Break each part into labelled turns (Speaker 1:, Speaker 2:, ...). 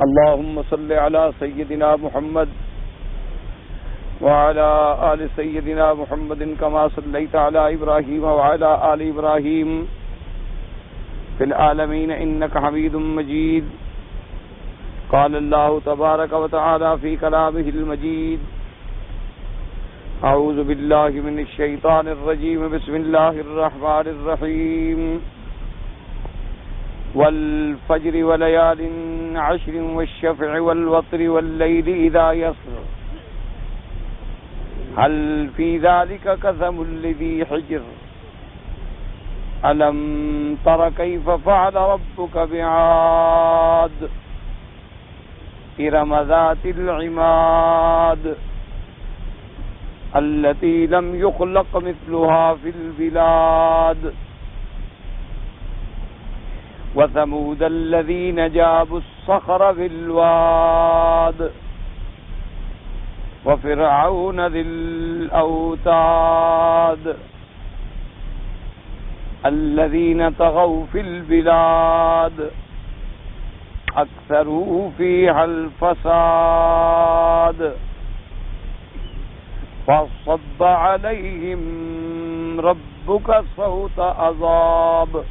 Speaker 1: اللهم صل على سيدنا محمد وعلى آل سيدنا محمد كما صليت على إبراهيم وعلى آل إبراهيم في العالمين إنك حميد مجيد. قال الله تبارك وتعالى في كلامه المجيد: أعوذ بالله من الشيطان الرجيم. بسم الله الرحمن الرحيم. والفجر وليال عشر والشفع والوتر والليل إذا يسر هل في ذلك قسم لذي حجر ألم تر كيف فعل ربك بعاد إرم ذات العماد التي لم يخلق مثلها في البلاد وثمود الذين جابوا الصخر بالواد وفرعون ذي الأوتاد الذين طغوا في البلاد أكثروا فيها الفساد فصب عليهم ربك صوت عذاب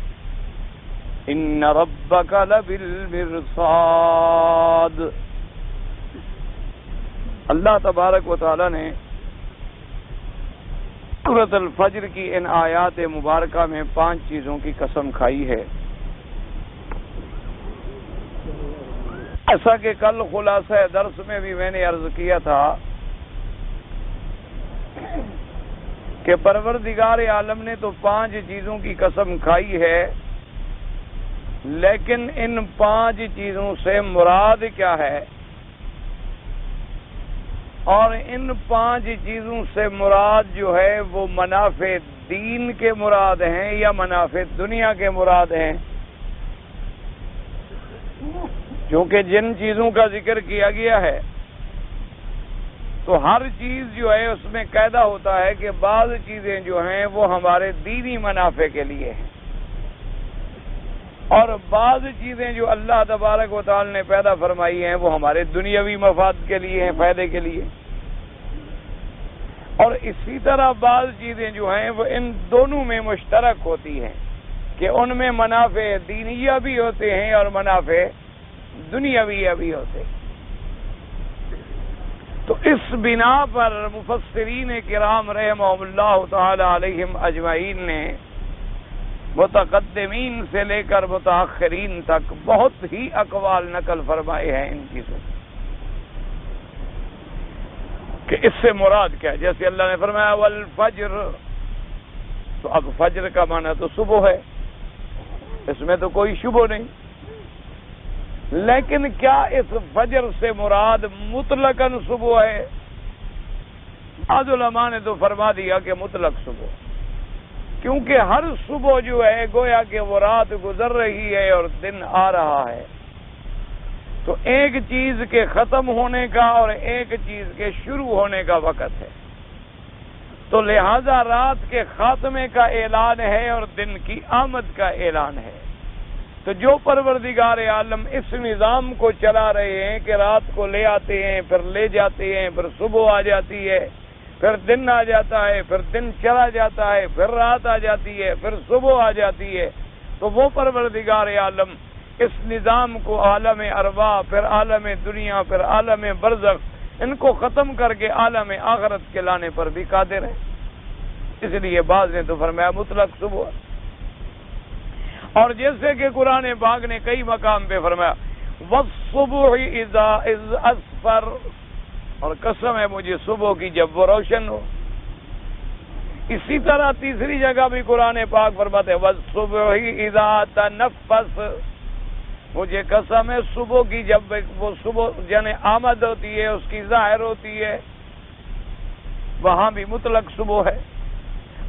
Speaker 1: إن ربك لبالمرصاد. اللہ تبارک و تعالی نے سورۃ الفجر کی ان آیات مبارکہ میں 5 چیزوں کی قسم کھائی ہے. ایسا کہ کل خلاصہ درس میں بھی میں نے عرض کیا تھا کہ پروردگار عالم نے تو 5 چیزوں کی قسم کھائی ہے، لیکن ان 5 چیزوں سے مراد کیا ہے، اور ان 5 چیزوں سے مراد جو ہے وہ منافع دین کے مراد ہیں یا منافع دنیا کے مراد ہیں. کیونکہ جن چیزوں کا ذکر کیا گیا ہے تو ہر چیز جو ہے اس میں قاعدہ ہوتا ہے کہ بعض چیزیں جو ہیں وہ ہمارے دینی منافع کے لیے ہیں، اور بعض چیزیں جو اللہ تبارک و تعالی نے پیدا فرمائی ہیں وہ ہمارے دنیاوی مفاد کے لیے ہیں، فائدے کے لیے. اور اسی طرح بعض چیزیں جو ہیں وہ ان دونوں میں مشترک ہوتی ہیں کہ ان میں منافع دینیہ بھی ہوتے ہیں اور منافع دنیاویہ بھی ہوتے ہیں. تو اس بنا پر مفسرین کرام رحمہم اللہ تعالی علیہم اجمعین نے متقدمین سے لے کر متاخرین تک بہت ہی اقوال نقل فرمائے ہیں ان چیزوں کہ اس سے مراد کیا ہے. جیسے اللہ نے فرمایا والفجر، تو اب فجر کا معنی تو صبح ہے، اس میں تو کوئی شبہ نہیں. لیکن کیا اس فجر سے مراد مطلقاً صبح ہے؟ بعض علماء نے تو فرما دیا کہ مطلق صبح، کیونکہ ہر صبح جو ہے گویا کہ وہ رات گزر رہی ہے اور دن آ رہا ہے. تو ایک چیز کے ختم ہونے کا اور ایک چیز کے شروع ہونے کا وقت ہے، تو لہذا رات کے خاتمے کا اعلان ہے اور دن کی آمد کا اعلان ہے. تو جو پروردگار عالم اس نظام کو چلا رہے ہیں کہ رات کو لے آتے ہیں، پھر لے جاتے ہیں، پھر صبح آ جاتی ہے، پھر دن آ جاتا ہے، پھر دن چلا جاتا ہے، پھر رات آ جاتی ہے، پھر صبح آ جاتی ہے، تو وہ پروردگار عالم اس نظام کو عالم ارواح، پھر عالم دنیا، پھر عالم برزخ، ان کو ختم کر کے عالم آخرت کے لانے پر بھی قادر ہے. اس لیے بعض نے تو فرمایا مطلق صبح. اور جیسے کہ قرآن پاک نے کئی مقام پہ فرمایا والصبح اذا اسفر، اور قسم ہے مجھے صبح کی جب وہ روشن ہو. اسی طرح تیسری جگہ بھی قرآن پاک فرماتے ہیں والصبح اذا تنفس، مجھے قسم ہے صبح کی جب وہ صبح یعنی آمد ہوتی ہے، اس کی ظاہر ہوتی ہے، وہاں بھی مطلق صبح ہے.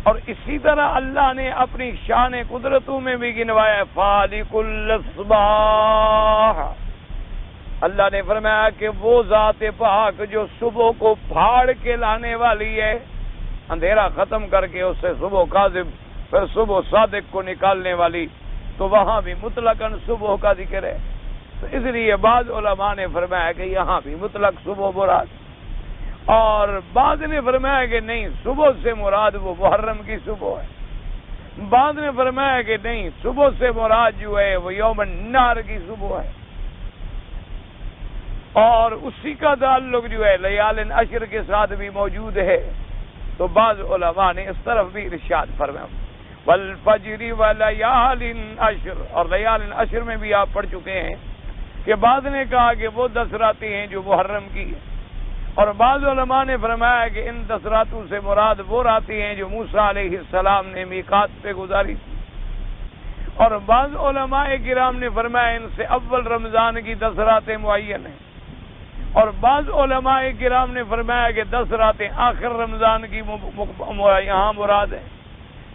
Speaker 1: اور اسی طرح اللہ نے اپنی شان قدرتوں میں بھی گنوایا فالق الاصباح. اللہ نے فرمایا کہ وہ ذات پاک جو صبح کو پھاڑ کے لانے والی ہے، اندھیرا ختم کر کے اس سے صبح کاذب پھر صبح صادق کو نکالنے والی، تو وہاں بھی مطلقاً صبح کا ذکر ہے. تو اس لیے بعض علماء نے فرمایا کہ یہاں بھی مطلق صبح مراد، اور بعض نے فرمایا کہ نہیں صبح سے مراد وہ محرم کی صبح ہے، بعض نے فرمایا کہ نہیں صبح سے مراد جو ہے وہ یوم النحر کی صبح ہے، اور اسی کا تعلق جو ہے لیال عشر کے ساتھ بھی موجود ہے۔ تو بعض علماء نے اس طرف بھی ارشاد فرمایا والفجر ولیال عشر، اور لیال عشر میں بھی آپ پڑھ چکے ہیں کہ بعض نے کہا کہ وہ 10 راتیں ہیں جو محرم کی ہیں، اور بعض علماء نے فرمایا کہ ان 10 راتوں سے مراد وہ راتیں ہیں جو موسیٰ علیہ السلام نے میقات پہ گزاری تھی، اور بعض علماء کرام نے فرمایا ان سے اول رمضان کی 10 راتیں معین ہیں، اور بعض علماء کرام نے فرمایا کہ 10 راتیں آخر رمضان کی یہاں مراد ہیں،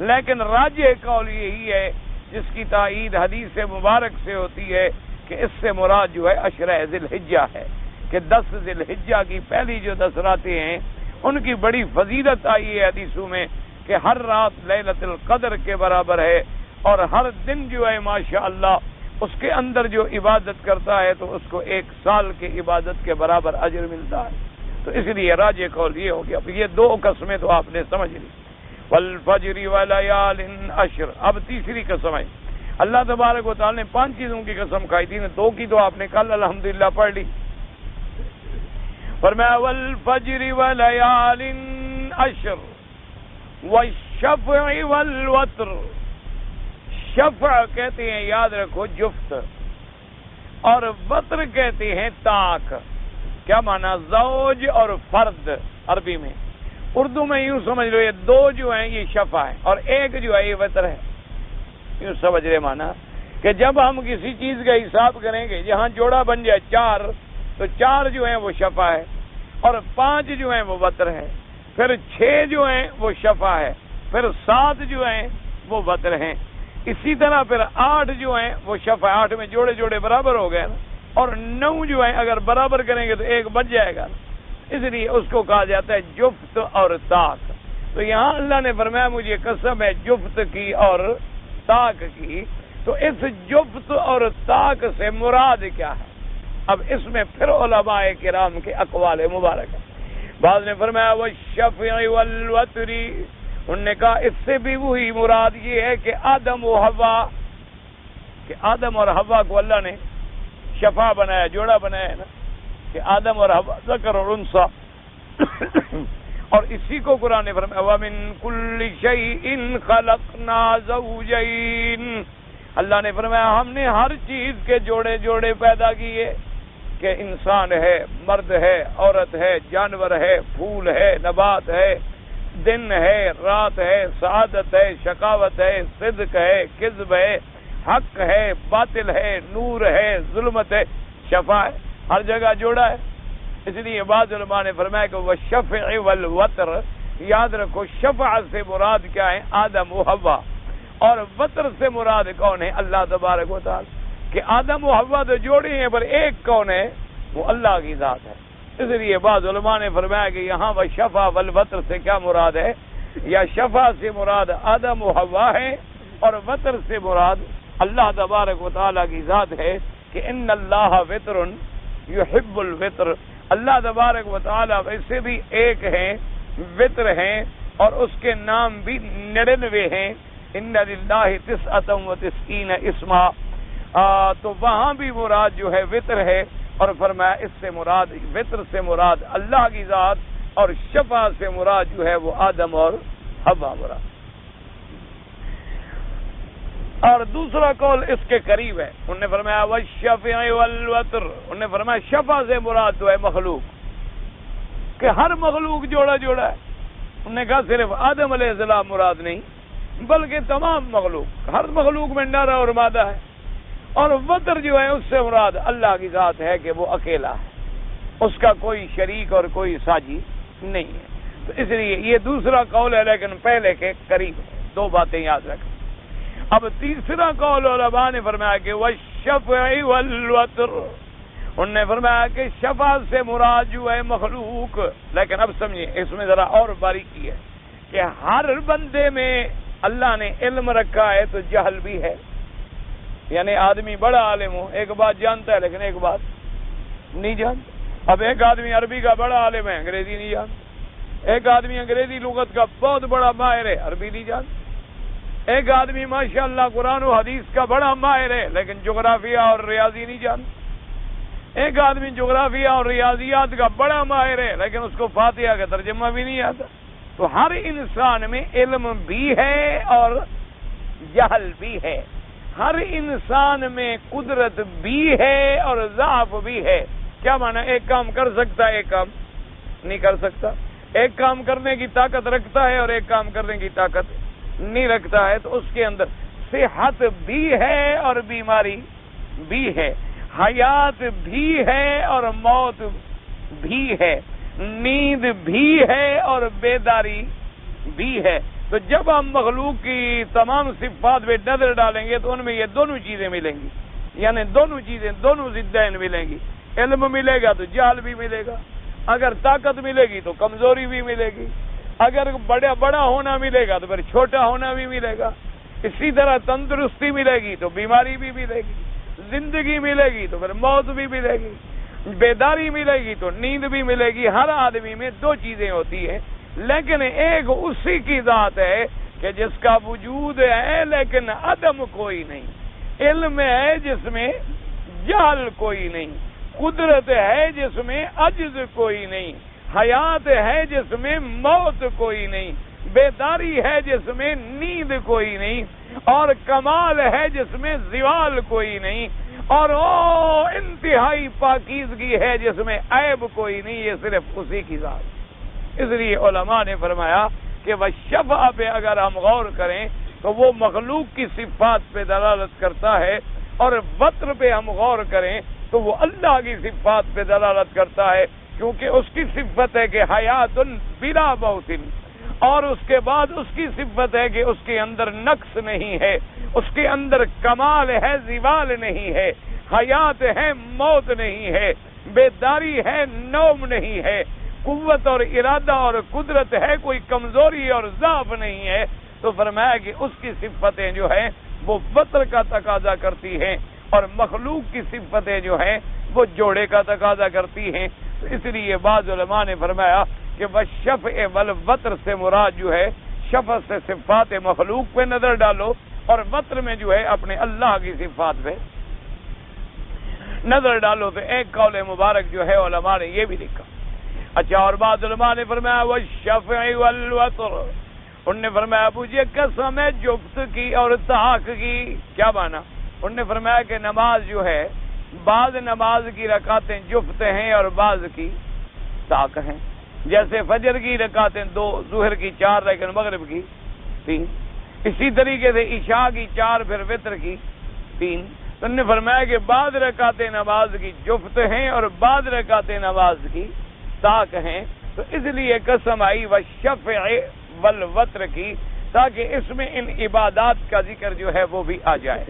Speaker 1: لیکن راجح قول یہی ہے جس کی تائید حدیث مبارک سے ہوتی ہے کہ اس سے مراد جو ہے عشرہ ذی الحجہ ہے، کہ 10 ذی الحجہ کی پہلی جو 10 راتیں ہیں ان کی بڑی فضیلت آئی ہے حدیثوں میں کہ ہر رات لیلۃ القدر کے برابر ہے، اور ہر دن جو ہے ماشاءاللہ اس کے اندر جو عبادت کرتا ہے تو اس کو 1 سال کی عبادت کے برابر اجر ملتا ہے۔ تو اس لیے راجح قول یہ ہو گیا۔ اب یہ 2 قسمیں تو آپ نے سمجھ لی، والفجر ولیال عشر۔ اب تیسری قسم ہے، اللہ تبارک و تعالی نے 5 چیزوں کی قسم کھائی تھی، 2 کی تو آپ نے کل الحمدللہ پڑھ لی۔ فرمایا والفجر ولیال عشر والشفع والوتر۔ شفع کہتے ہیں یاد رکھو جفت، اور وتر کہتے ہیں طاق۔ کیا معنی؟ زوج اور فرد عربی میں، اردو میں یوں سمجھ لو یہ 2 جو ہیں یہ شفع ہے اور 1 جو ہے یہ وتر ہے، یوں سمجھ رہے معنی کہ جب ہم کسی چیز کا حساب کریں گے جہاں جوڑا بن جائے 4 تو 4 جو ہیں وہ شفع ہے، اور 5 جو ہیں وہ وتر ہے، پھر 6 جو ہیں وہ شفع ہے، پھر 7 جو ہیں وہ وتر ہیں، اسی طرح پھر 8 جو ہیں وہ شفع، 8 میں جوڑے جوڑے برابر ہو گئے نا، اور 9 جو ہیں اگر برابر کریں گے تو 1 بچ جائے گا نا، اس لیے اس کو کہا جاتا ہے جفت اور طاق۔ تو یہاں اللہ نے فرمایا مجھے قسم ہے جفت کی اور طاق کی، تو اس جفت اور طاق سے مراد کیا ہے؟ اب اس میں پھر علماء کرام کے اقوال مبارک ہیں۔ بعض نے فرمایا والشفع والوتر، انہوں نے کہا اس سے بھی وہی مراد یہ ہے کہ آدم و حوا، کہ آدم اور حوا کو اللہ نے شفع بنایا، جوڑا بنایا ہے نا، کہ آدم اور حوا ذکر اور انثى، اور اسی کو قرآن نے فرمایا وَمِن كُلِّ شَيْءٍ خَلَقْنَا زَوْجَيْنِ۔ اللہ نے فرمایا ہم نے ہر چیز کے جوڑے جوڑے پیدا کیے، کہ انسان ہے، مرد ہے، عورت ہے، جانور ہے، پھول ہے، نبات ہے، دن ہے، رات ہے، سعادت ہے، شقاوت ہے، صدق ہے، کذب ہے، حق ہے، باطل ہے، نور ہے، ظلمت ہے، شفع ہے، ہر جگہ جوڑا ہے۔ اس لیے بعض علماء نے فرمایا کہ والشفع والوتر، یاد رکھو شفع سے مراد کیا ہے؟ آدم و حوا، اور وتر سے مراد کون ہے؟ اللہ تبارک و تعالی، کہ آدم و حوا تو جوڑے ہیں پر ایک کون ہے؟ وہ اللہ کی ذات ہے۔ اس لیے بعض علماء نے فرمایا کہ یہاں والشفع والوتر سے کیا مراد ہے؟ یا شفع سے مراد آدم و حوا ہے، اور وتر سے مراد اللہ تبارک و تعالی کی ذات ہے، کہ ان اللہ وتر یحب الوتر۔ اللہ تبارک و تعالی ویسے بھی ایک ہیں، وتر ہیں، اور اس کے نام بھی 99 ہیں، ان للہ 99 اسما، تو وہاں بھی مراد جو ہے وتر ہے، اور فرمایا اس سے مراد وتر سے مراد اللہ کی ذات، اور شفع سے مراد جو ہے وہ آدم اور حوا مراد۔ اور دوسرا قول اس کے قریب ہے، انہوں نے فرمایا والشفع والوتر، انہوں نے فرمایا شفع سے مراد تو ہے مخلوق، کہ ہر مخلوق جوڑا جوڑا ہے۔ انہوں نے کہا صرف آدم علیہ السلام مراد نہیں بلکہ تمام مخلوق، ہر مخلوق میں نر اور مادہ ہے، اور وتر جو ہے اس سے مراد اللہ کی ذات ہے کہ وہ اکیلا ہے، اس کا کوئی شریک اور کوئی ساجی نہیں ہے۔ تو اس لیے یہ دوسرا قول ہے لیکن پہلے کے قریب ہے۔ 2 باتیں یاد رکھیں۔ اب تیسرا قول علماء نے فرمایا کہ والشفع والوتر، انہوں نے فرمایا کہ شفع سے مراد جو ہے مخلوق، لیکن اب سمجھیں اس میں ذرا اور باریکی ہے کہ ہر بندے میں اللہ نے علم رکھا ہے تو جہل بھی ہے، یعنی آدمی بڑا عالم ہو، ایک بات جانتا ہے لیکن ایک بات نہیں جانتا۔ اب ایک آدمی عربی کا بڑا عالم ہے، انگریزی نہیں جانتا۔ ایک آدمی انگریزی لغت کا بہت بڑا ماہر ہے، عربی نہیں جانتا۔ ایک آدمی ماشاءاللہ قرآن و حدیث کا بڑا ماہر ہے لیکن جغرافیہ اور ریاضی نہیں جانتا۔ ایک آدمی جغرافیہ اور ریاضیات کا بڑا ماہر ہے لیکن اس کو فاتحہ کا ترجمہ بھی نہیں آتا۔ تو ہر انسان میں علم بھی ہے اور جہل بھی ہے، ہر انسان میں قدرت بھی ہے اور ضعف بھی ہے۔ کیا معنی؟ ایک کام کر سکتا ہے، ایک کام نہیں کر سکتا۔ ایک کام کرنے کی طاقت رکھتا ہے اور ایک کام کرنے کی طاقت نہیں رکھتا ہے۔ تو اس کے اندر صحت بھی ہے اور بیماری بھی ہے، حیات بھی ہے اور موت بھی ہے، نیند بھی ہے اور بیداری بھی ہے۔ تو جب ہم مخلوق کی تمام صفات پہ نظر ڈالیں گے تو ان میں یہ دونوں چیزیں ملیں گی، یعنی دونوں چیزیں، دونوں ضدین ملیں گی۔ علم ملے گا تو جہل بھی ملے گا، اگر طاقت ملے گی تو کمزوری بھی ملے گی، اگر بڑا ہونا ملے گا تو پھر چھوٹا ہونا بھی ملے گا۔ اسی طرح تندرستی ملے گی تو بیماری بھی ملے گی، زندگی ملے گی تو پھر موت بھی ملے گی، بیداری ملے گی تو نیند بھی ملے گی۔ ہر آدمی میں دو چیزیں ہوتی ہیں، لیکن ایک اسی کی ذات ہے کہ جس کا وجود ہے لیکن عدم کوئی نہیں، علم ہے جس میں جہل کوئی نہیں، قدرت ہے جس میں عجز کوئی نہیں، حیات ہے جس میں موت کوئی نہیں، بیداری ہے جس میں نیند کوئی نہیں، اور کمال ہے جس میں زوال کوئی نہیں، اور او انتہائی پاکیزگی ہے جس میں عیب کوئی نہیں۔ یہ صرف اسی کی ذات۔ اس لیے علماء نے فرمایا کہ وہ شفع پہ اگر ہم غور کریں تو وہ مخلوق کی صفات پہ دلالت کرتا ہے، اور وطر پہ ہم غور کریں تو وہ اللہ کی صفات پہ دلالت کرتا ہے، کیونکہ اس کی صفت ہے کہ حیات بلا موت، اور اس کے بعد اس کی صفت ہے کہ اس کے اندر نقص نہیں ہے، اس کے اندر کمال ہے، زوال نہیں ہے، حیات ہے، موت نہیں ہے، بیداری ہے، نوم نہیں ہے، قوت اور ارادہ اور قدرت ہے، کوئی کمزوری اور ضعف نہیں ہے۔ تو فرمایا کہ اس کی صفتیں جو ہیں وہ وطر کا تقاضا کرتی ہیں، اور مخلوق کی صفتیں جو ہیں وہ جوڑے کا تقاضا کرتی ہیں۔ تو اس لیے بعض علماء نے فرمایا کہ والشفع والوتر سے مراد جو ہے شفع سے صفات مخلوق پہ نظر ڈالو، اور وتر میں جو ہے اپنے اللہ کی صفات پہ نظر ڈالو۔ تو ایک قول مبارک جو ہے علماء نے یہ بھی لکھا۔ اچھا، اور بعض علماء نے فرمایا والشفع والوتر، انہوں نے فرمایا مجھے قسم ہے جفت کی اور طاق کی۔ کیا معنی؟ انہوں نے فرمایا کہ نماز جو ہے بعض نماز کی رکعتیں جفت ہیں اور بعض کی طاق ہیں، جیسے فجر کی رکعتیں 2، ظہر کی 4 لیکن مغرب کی 3، اسی طریقے سے عشاء کی 4 پھر وتر کی 3۔ تو انہوں نے فرمایا کہ بعض رکعتیں نماز کی جفت ہیں اور بعض رکعتیں نماز کی طاق ہیں۔ تو اس لیے قسم آئی والشفع والوتر کی، تاکہ اس میں ان عبادات کا ذکر جو ہے وہ بھی آ جائے۔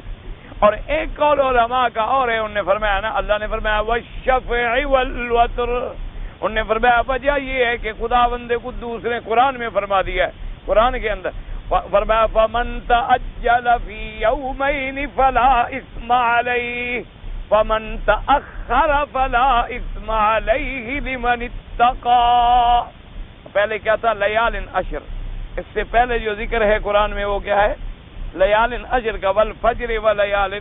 Speaker 1: اور ایک قول علماء کا اور ہے، انہوں نے فرمایا نا، اللہ نے فرمایا والشفع والوتر، انہوں نے فرمایا وجہ یہ ہے کہ خداوند قدوس نے قرآن میں فرما دیا ہے، قرآن کے اندر فرمایا فمن تعجل فی یومین فلا اثم علیہ فمن تأخر فلا اثم علیہ لمن اتقى۔ پہلے کیا تھا؟ لیال عشر، اس سے پہلے جو ذکر ہے قرآن میں وہ کیا ہے؟ لیال عشر کا، والفجر ولیال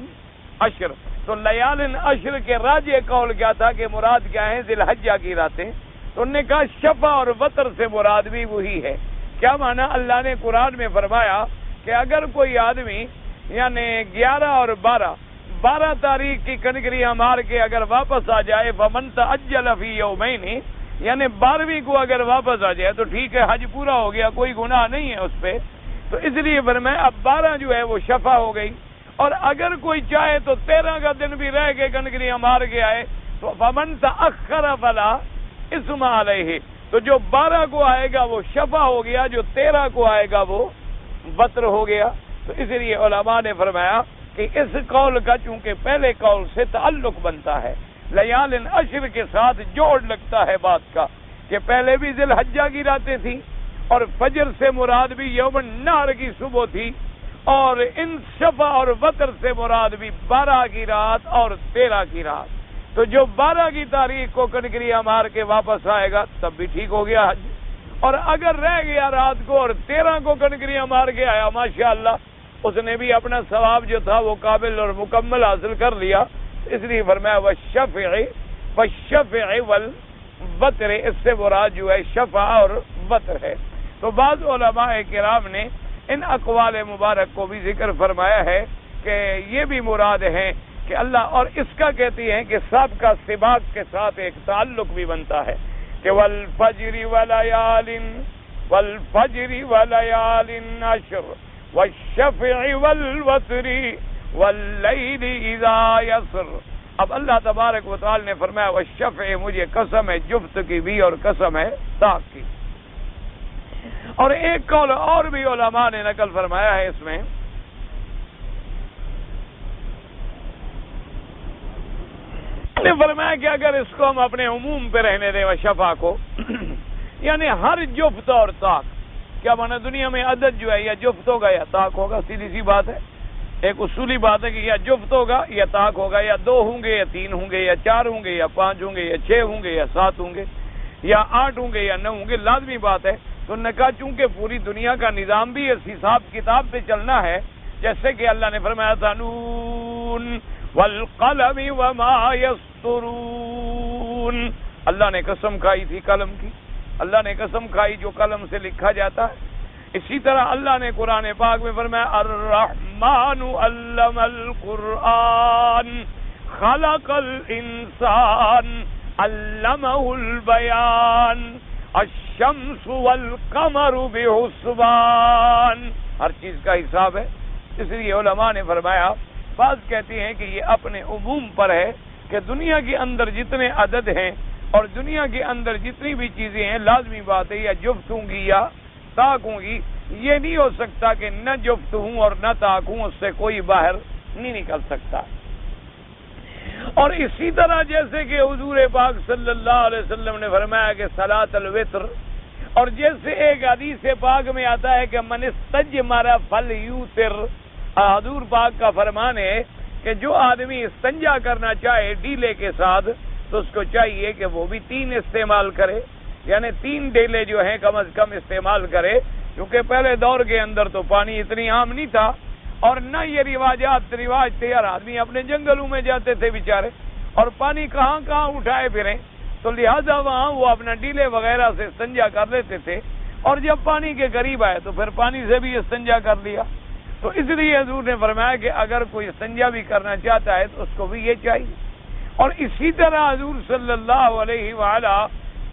Speaker 1: عشر۔ تو لیال عشر کے راجح قول کیا تھا کہ مراد کیا ہے؟ ذی الحجہ کی راتیں۔ تو انہوں نے کہا شفع اور وتر سے مراد بھی وہی ہے۔ کیا معنی؟ اللہ نے قرآن میں فرمایا کہ اگر کوئی آدمی یعنی 11 اور 12 تاریخ کی کنکریاں مار کے اگر واپس آ جائے، فمن تعجل فی یومین، یعنی 12ویں کو اگر واپس آ جائے تو ٹھیک ہے، حج پورا ہو گیا، کوئی گناہ نہیں ہے اس پہ۔ تو اس لیے فرمایا اب 12 جو ہے وہ شفع ہو گئی، اور اگر کوئی چاہے تو 13 کا دن بھی رہ کے کنکریاں مار کے آئے تو فمن تأخر فلا اثم علیہ، تو جو 12 کو آئے گا وہ شفع ہو گیا، جو 13 کو آئے گا وہ وتر ہو گیا۔ تو اس لیے علماء نے فرمایا کہ اس قول کا چونکہ پہلے قول سے تعلق بنتا ہے، لیال عشر کے ساتھ جوڑ لگتا ہے بات کا، کہ پہلے بھی ذی الحجہ کی راتیں تھیں، اور فجر سے مراد بھی یوم النحر کی صبح تھی، اور ان شفع اور وتر سے مراد بھی 12 کی رات اور 13 کی رات. تو جو 12 کی تاریخ کو کنکریاں مار کے واپس آئے گا تب بھی ٹھیک ہو گیا حج. اور اگر رہ گیا رات کو اور 13 کو کنکریاں مار کے آیا ماشاءاللہ اس نے بھی اپنا ثواب جو تھا وہ قابل اور مکمل حاصل کر لیا. اس لیے فرمایا والشفع والوتر، اس سے مراد جو ہے شفع اور وتر ہے. تو بعض علماء کرام نے ان اقوال مبارک کو بھی ذکر فرمایا ہے کہ یہ بھی مراد ہے کہ اللہ، اور اس کا کہتی ہیں کہ سب کا سباق کے ساتھ ایک تعلق بھی بنتا ہے کہ والفجر ولیال عشر والشفع والوتر واللیل اذا یسر. اب اللہ تبارک و تعالی نے فرمایا والشفع، مجھے قسم ہے جفت کی بھی اور قسم ہے طاق کی. اور ایک قول اور بھی علماء نے نقل فرمایا ہے اس میں نے فرمایا کہ اگر اس کو ہم اپنے عموم پہ رہنے دیں شفا کو یعنی ہر جفت اور طاق، کیا مانا دنیا میں عدد جو ہے یا جفت ہوگا یا طاق ہوگا، سیدھی سی بات ہے. ایک اصولی بات ہے کہ یا جفت ہوگا یا طاق ہوگا، یا 2 ہوں گے یا 3 ہوں گے یا 4 ہوں گے یا 5 ہوں گے یا 6 ہوں گے یا 7 ہوں گے یا 8 ہوں گے یا 9 ہوں گے، لازمی بات ہے. تو نے کہا چونکہ پوری دنیا کا نظام بھی اس حساب کتاب پہ چلنا ہے، جیسے کہ اللہ نے فرمایا تھا نون والقلم وما یسطرون، اللہ نے قسم کھائی تھی قلم کی، اللہ نے قسم کھائی جو قلم سے لکھا جاتا ہے. اسی طرح اللہ نے قرآن پاک میں فرمایا الرحمن علم القرآن خلق الانسان علمہ البیان الشمس والقمر بحسبان، ہر چیز کا حساب ہے. اس لیے علماء نے فرمایا، بعض کہتے ہیں کہ یہ اپنے عموم پر ہے کہ دنیا کے اندر جتنے عدد ہیں اور دنیا کے اندر جتنی بھی چیزیں ہیں، لازمی بات ہے یا جفت ہوں گی یا طاق ہوں گی. یہ نہیں ہو سکتا کہ نہ جفت ہوں اور نہ طاق ہوں، اس سے کوئی باہر نہیں نکل سکتا. اور اسی طرح جیسے کہ حضور پاک صلی اللہ علیہ وسلم نے فرمایا کہ صلاۃ الوتر، اور جیسے ایک حدیث پاک میں آتا ہے کہ من استجمر فلیوتر، حضور پاک کا فرمان ہے کہ جو آدمی استنجا کرنا چاہے ڈیلے کے ساتھ تو اس کو چاہیے کہ وہ بھی 3 استعمال کرے، یعنی 3 ڈیلے جو ہیں کم از کم استعمال کرے. کیونکہ پہلے دور کے اندر تو پانی اتنی عام نہیں تھا اور نہ یہ رواج تھے، ہر آدمی اپنے جنگلوں میں جاتے تھے بیچارے اور پانی کہاں کہاں اٹھائے پھریں، تو لہذا وہاں وہ اپنا ڈیلے وغیرہ سے استنجا کر لیتے تھے، اور جب پانی کے قریب آئے تو پھر پانی سے بھی استنجا کر لیا. تو اس لیے حضور نے فرمایا کہ اگر کوئی استنجا بھی کرنا چاہتا ہے تو اس کو بھی یہ چاہیے. اور اسی طرح حضور صلی اللہ علیہ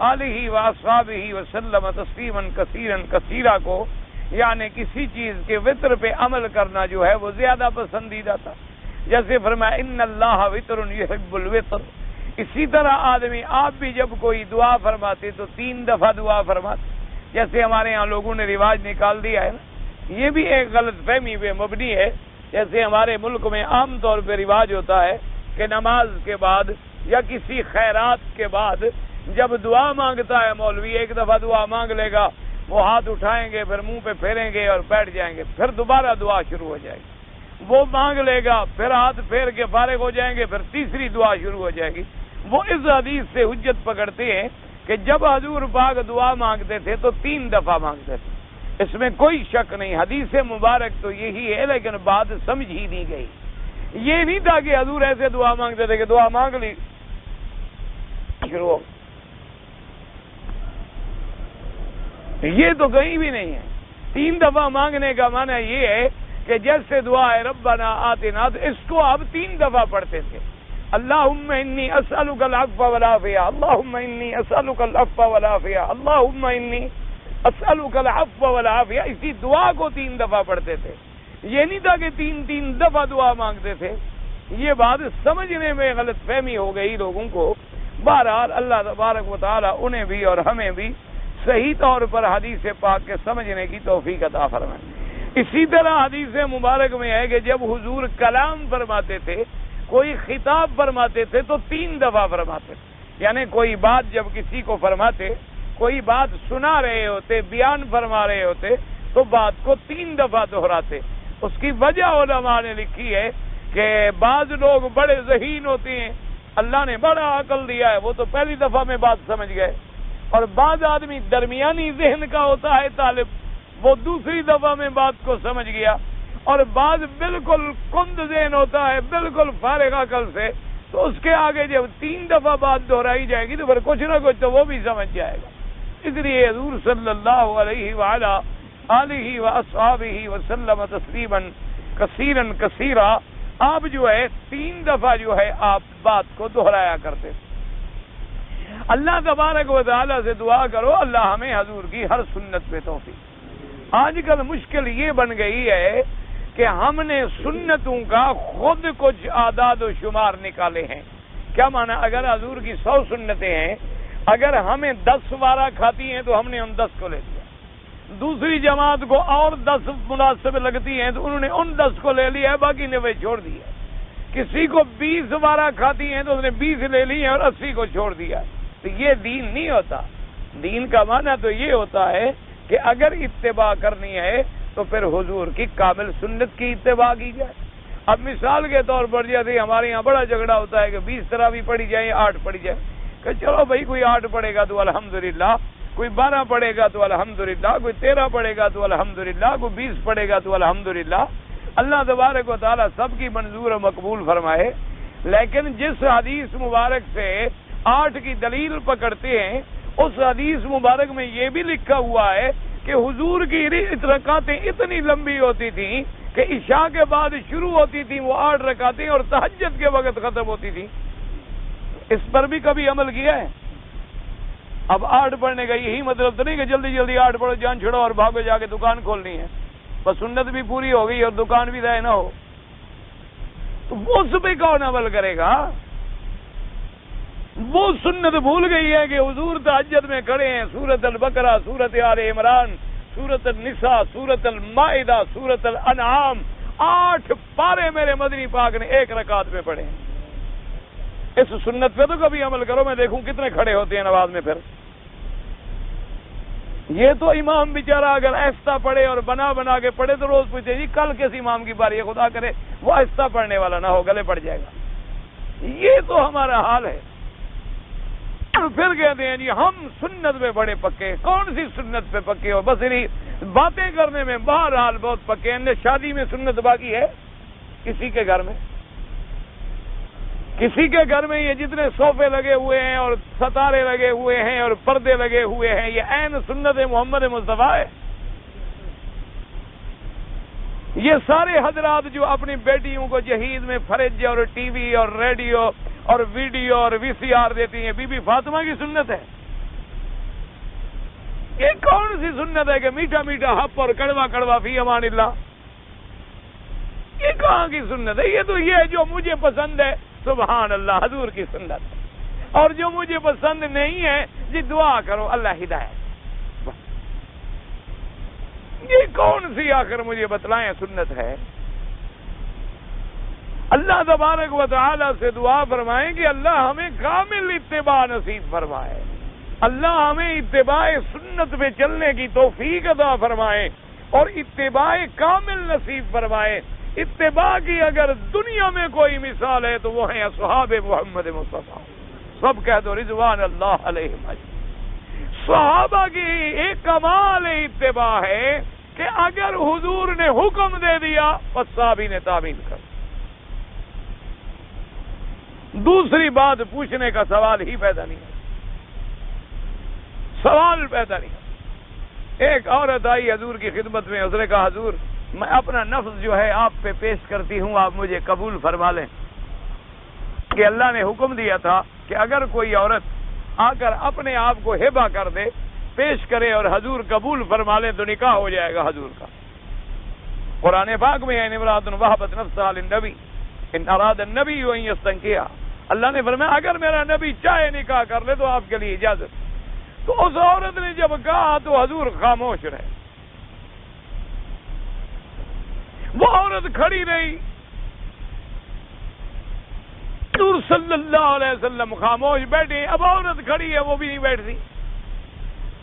Speaker 1: آلہ واصحابہ وسلم تسلیما کثیرا کثیرا کو، یعنی کسی چیز کے وطر پہ عمل کرنا جو ہے وہ زیادہ پسندیدہ تھا. جیسے فرمایا ان اللہ وطر یحب الوطر. اسی طرح آدمی آپ بھی جب کوئی دعا فرماتے تو 3 دفعہ دعا فرماتے، جیسے ہمارے ہاں لوگوں نے رواج نکال دیا ہے نا، یہ بھی ایک غلط فہمی پہ مبنی ہے. جیسے ہمارے ملک میں عام طور پہ رواج ہوتا ہے کہ نماز کے بعد یا کسی خیرات کے بعد جب دعا مانگتا ہے مولوی، ایک دفعہ دعا مانگ لے گا، وہ ہاتھ اٹھائیں گے، پھر منہ پہ پھیریں گے اور بیٹھ جائیں گے، پھر دوبارہ دعا شروع ہو جائے گی. وہ مانگ لے گا، پھر ہاتھ پھیر کے فارغ ہو جائیں گے، پھر تیسری دعا شروع ہو جائے گی. وہ اس حدیث سے حجت پکڑتے ہیں کہ جب حضور پاک دعا مانگتے تھے تو 3 دفعہ مانگتے تھے، اس میں کوئی شک نہیں. حدیث مبارک تو یہی ہے، لیکن بات سمجھ ہی نہیں گئی. یہ نہیں تھا کہ حضور ایسے دعا مانگتے تھے کہ دعا مانگ لی شروع ہو، یہ تو کہیں بھی نہیں ہے. 3 دفعہ مانگنے کا معنی یہ ہے کہ جیسے دعا ہے ربنا آتنا، تو اس کو اب 3 دفعہ پڑھتے تھے. اللہم انی اسألک العفو والعافیہ، اللہم انی اسألک العفو والعافیہ، اللہم انی اسألک العفو والعافیہ. اسی دعا کو 3 دفعہ پڑھتے تھے. یہ نہیں تھا کہ 3 دفعہ دعا مانگتے تھے. یہ بات سمجھنے میں غلط فہمی ہو گئی لوگوں کو. بہرحال اللہ تبارک و تعالی انہیں بھی اور ہمیں بھی صحیح طور پر حدیث پاک کے سمجھنے کی توفیق عطا فرمائے. اسی طرح حدیث مبارک میں ہے کہ جب حضور کلام فرماتے تھے، کوئی خطاب فرماتے تھے تو 3 دفعہ فرماتے تھے. یعنی کوئی بات جب کسی کو فرماتے، کوئی بات سنا رہے ہوتے، بیان فرما رہے ہوتے، تو بات کو 3 دفعہ دہراتے. اس کی وجہ علماء نے لکھی ہے کہ بعض لوگ بڑے ذہین ہوتے ہیں، اللہ نے بڑا عقل دیا ہے، وہ تو پہلی دفعہ میں بات سمجھ گئے، اور بعض آدمی درمیانی ذہن کا ہوتا ہے طالب، وہ دوسری دفعہ میں بات کو سمجھ گیا، اور بعض بالکل کند ذہن ہوتا ہے، بالکل فارغ عقل سے، تو اس کے آگے جب 3 دفعہ بات دہرائی جائے گی تو پھر کچھ نہ کچھ تو وہ بھی سمجھ جائے گا۔ اس لیے حضور صلی اللہ علیہ وآلہ آلہ واصحابہ وسلم تسلیما کثیرا کثیرا، آپ جو ہے 3 دفعہ جو ہے آپ بات کو دہرایا کرتے۔ اللہ تبارک و تعالیٰ سے دعا کرو اللہ ہمیں حضور کی ہر سنت پہ توفیق۔ آج کل مشکل یہ بن گئی ہے کہ ہم نے سنتوں کا خود کچھ اعداد و شمار نکالے ہیں۔ کیا معنی؟ اگر حضور کی 100 سنتیں ہیں، اگر ہمیں 10 وارہ کھاتی ہیں تو ہم نے ان 10 کو لے لیا، دوسری جماعت کو اور 10 مناسب لگتی ہیں تو انہوں نے ان 10 کو لے لیا ہے، باقی 90 چھوڑ دیا۔ کسی کو 20 وارہ کھاتی ہیں تو اس نے 20 لے لی ہیں اور 80 کو چھوڑ دیا۔ تو یہ دین نہیں ہوتا۔ دین کا معنی تو یہ ہوتا ہے کہ اگر اتباع کرنی ہے تو پھر حضور کی کامل سنت کی اتباع کی جائے۔ اب مثال کے طور پر جیسے ہمارے یہاں بڑا جھگڑا ہوتا ہے کہ 20 تراویح پڑھی جائیں یا 8 پڑھی جائے، کہ چلو بھائی کوئی 8 پڑھے گا تو الحمدللہ، کوئی 12 پڑھے گا تو الحمدللہ، کوئی 13 پڑھے گا تو الحمدللہ، کوئی 20 پڑھے گا تو الحمدللہ۔ اللہ تبارک و تعالیٰ سب کی منظور و مقبول فرمائے۔ لیکن جس حدیث مبارک سے 8 کی دلیل پکڑتے ہیں، اس حدیث مبارک میں یہ بھی لکھا ہوا ہے کہ حضور کی رکعتیں اتنی لمبی ہوتی تھیں کہ عشاء کے بعد شروع ہوتی تھیں وہ 8 رکعتیں اور تہجد کے وقت ختم ہوتی تھیں۔ اس پر بھی کبھی عمل کیا ہے؟ اب 8 پڑھنے کا یہی مطلب تو نہیں کہ جلدی جلدی 8 پڑھو، جان چھوڑو اور بھاگو جا کے دکان کھولنی ہے، بس سنت بھی پوری ہو گئی اور دکان بھی ضائع نہ ہو، تو وہ اس پہ کون عمل کرے گا؟ وہ سنت بھول گئی ہے کہ حضور تہجد میں کھڑے ہیں، سورۃ البقرہ، سورۃ آل عمران، سورۃ النساء، سورۃ المائدہ، سورۃ الانعام، 8 پارے میرے مدنی پاک نے 1 رکعت میں پڑھے ہیں۔ اس سنت پہ تو کبھی عمل کرو، میں دیکھوں کتنے کھڑے ہوتے ہیں نماز میں۔ پھر یہ تو امام بیچارہ اگر آہستہ پڑھے اور بنا بنا کے پڑھے تو روز پوچھے جی کل کس امام کی باری ہے، خدا کرے وہ آہستہ پڑھنے والا نہ ہو، گلے پڑ جائے گا۔ یہ تو ہمارا حال ہے۔ اور پھر کہتے ہیں جی ہم سنت پہ بڑے پکے۔ کون سی سنت پہ پکے ہو؟ بس باتیں کرنے میں بہرحال بہت پکے ہیں۔ شادی میں سنت باقی ہے کسی کے گھر میں؟ کسی کے گھر میں یہ جتنے صوفے لگے ہوئے ہیں اور ستارے لگے ہوئے ہیں اور پردے لگے ہوئے ہیں، یہ عین سنت محمد مصطفیٰ ہے۔ یہ سارے حضرات جو اپنی بیٹیوں کو جہیز میں فریج اور ٹی وی اور ریڈیو اور ویڈیو اور VCR دیتی ہیں، بی بی فاطمہ کی سنت ہے؟ یہ کون سی سنت ہے کہ میٹھا میٹھا ہپ اور کڑوا کڑوا فی امان اللہ؟ یہ کہاں کی سنت ہے؟ یہ تو یہ ہے جو مجھے پسند ہے سبحان اللہ حضور کی سنت، اور جو مجھے پسند نہیں ہے جی دعا کرو اللہ ہدایت۔ یہ کون سی آخر مجھے بتلائیں سنت ہے؟ اللہ تبارک و تعالی سے دعا فرمائیں کہ اللہ ہمیں کامل اتباع نصیب فرمائے، اللہ ہمیں اتباع سنت پہ چلنے کی توفیق عطا فرمائے اور اتباع کامل نصیب فرمائے۔ اتباع کی اگر دنیا میں کوئی مثال ہے تو وہ ہیں اصحاب محمد مصطفیٰ، سب کہہ دو رضوان اللہ علیہم اجمعین۔ صحابہ کی ایک کمال اتباع ہے کہ اگر حضور نے حکم دے دیا بس صحابی نے تعمیل کر، دوسری بات پوچھنے کا سوال ہی پیدا نہیں ہے، سوال پیدا نہیں ہے۔ ایک عورت آئی حضور کی خدمت میں، اس نے کہا حضور میں اپنا نفس جو ہے آپ پہ پیش کرتی ہوں، آپ مجھے قبول فرما لیں کہ اللہ نے حکم دیا تھا کہ اگر کوئی عورت آ کر اپنے آپ کو ہبہ کر دے، پیش کرے اور حضور قبول فرما لے تو نکاح ہو جائے گا حضور کا۔ قرآن پاک میں ہے امرأۃ وہبت نفسہا للنبی ان اراد النبی ان یستنکحہا، اللہ نے فرمایا اگر میرا نبی چاہے نکاح کر لے تو آپ کے لیے اجازت۔ تو اس عورت نے جب کہا تو حضور خاموش رہے، وہ عورت کھڑی رہی، حضور صلی اللہ علیہ وسلم خاموش بیٹھے، اب عورت کھڑی ہے وہ بھی نہیں بیٹھتی،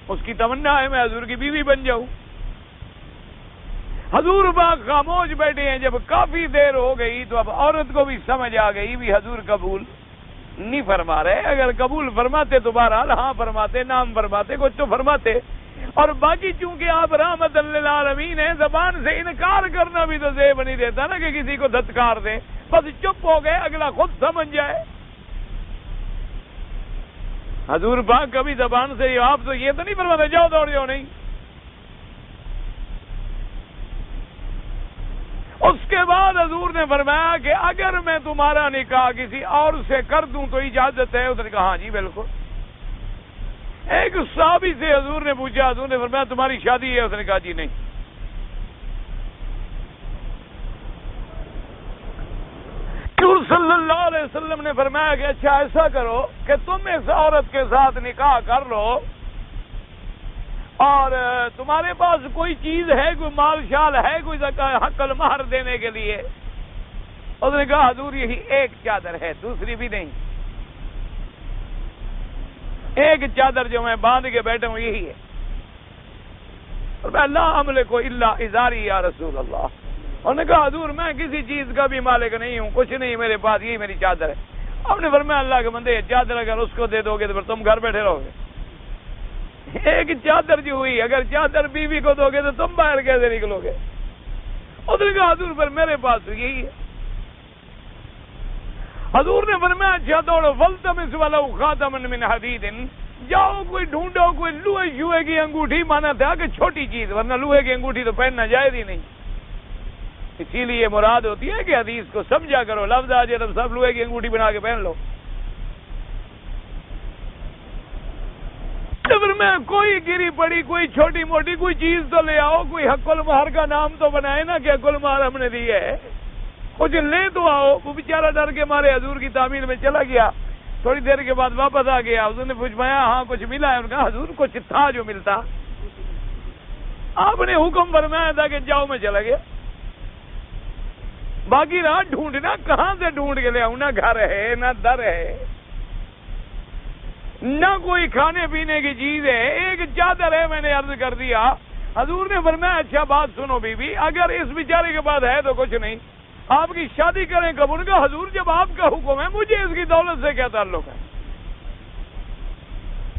Speaker 1: اس کی تمنا ہے میں حضور کی بیوی بن جاؤں۔ حضور پاک خاموش بیٹھے ہیں. جب کافی دیر ہو گئی تو اب عورت کو بھی سمجھ آ گئی بھی حضور قبول نہیں فرما رہے. اگر قبول فرماتے تو بہرحال ہاں فرماتے, نام فرماتے, کچھ تو فرماتے. اور باقی چونکہ آپ رحمت للعالمین ہیں, زبان سے انکار کرنا بھی تو زیب نہیں دیتا نا کہ کسی کو دھتکار دیں. بس چپ ہو گئے, اگلا خود سمجھ جائے. حضور پاک کبھی زبان سے آپ تو یہ تو نہیں فرماتے جاؤ دوڑ جاؤ, نہیں. اس کے بعد حضور نے فرمایا کہ اگر میں تمہارا نکاح کسی اور سے کر دوں تو اجازت ہے؟ اس نے کہا ہاں جی بالکل. ایک صحابی سے حضور نے پوچھا, حضور نے فرمایا تمہاری شادی ہے؟ اس نے کہا جی نہیں. حضور صلی اللہ علیہ وسلم نے فرمایا کہ اچھا ایسا کرو کہ تم اس عورت کے ساتھ نکاح کر لو, اور تمہارے پاس کوئی چیز ہے, کوئی مال شال ہے, کوئی حق المہر دینے کے لیے؟ اس نے کہا حضور یہی ایک چادر ہے, دوسری بھی نہیں. ایک چادر جو میں باندھ کے بیٹھا ہوں یہی ہے. اور میں لا املک الا ازاری یا رسول اللہ. انہوں نے کہا حضور میں کسی چیز کا بھی مالک نہیں ہوں, کچھ نہیں میرے پاس, یہی میری چادر ہے. آپ نے فرمایا اللہ کے بندے, چادر اگر اس کو دے دو گے تو پھر تم گھر بیٹھے رہو گے. ایک چادر جو ہوئی, اگر چادر بیوی کو دو گے تو تم باہر کیسے نکلو گے؟ اس نے کہا حضور پر میرے پاس تو یہی ہے. حضور نے فرمایا اچھا دوڑو, فلتمس ولو خاتما من حدید, جاؤ کوئی ڈھونڈو کوئی لوہے کی انگوٹھی. مانا تھا کہ چھوٹی چیز, ورنہ لوہے کی انگوٹھی تو پہننا جائز ہی نہیں. اسی لیے مراد ہوتی ہے کہ حدیث کو سمجھا کرو, لفظ آ جائے تو سب لوہے کی انگوٹھی بنا کے پہن لو. میں کوئی گری پڑی, کوئی چھوٹی موٹی کوئی چیز تو لے آؤ, کوئی حق المہر کا نام تو بنائے نا کہ حق المہر ہم نے دی ہے. کچھ لے تو آؤ. وہ بیچارہ ڈر کے مارے حضور کی تعمیر میں چلا گیا. تھوڑی دیر کے بعد واپس آ گیا. حضور نے پوچھایا ہاں کچھ ملا ہے؟ انہوں نے کہا حضور کچھ تھا جو ملتا. آپ نے حکم فرمایا تھا کہ جاؤ, میں چلا گیا. باقی رات ڈھونڈنا, کہاں سے ڈھونڈ کے لے آؤں؟ نہ گھر ہے نہ در ہے نہ کوئی کھانے پینے کی چیز ہے, ایک چادر ہے. میں نے عرض کر دیا. حضور نے فرمایا اچھا بات سنو بی بی, اگر اس بیچارے کے پاس ہے تو کچھ نہیں, آپ کی شادی کریں کب؟ ان کا حضور جب آپ کا حکم ہے مجھے اس کی دولت سے کیا تعلق ہے؟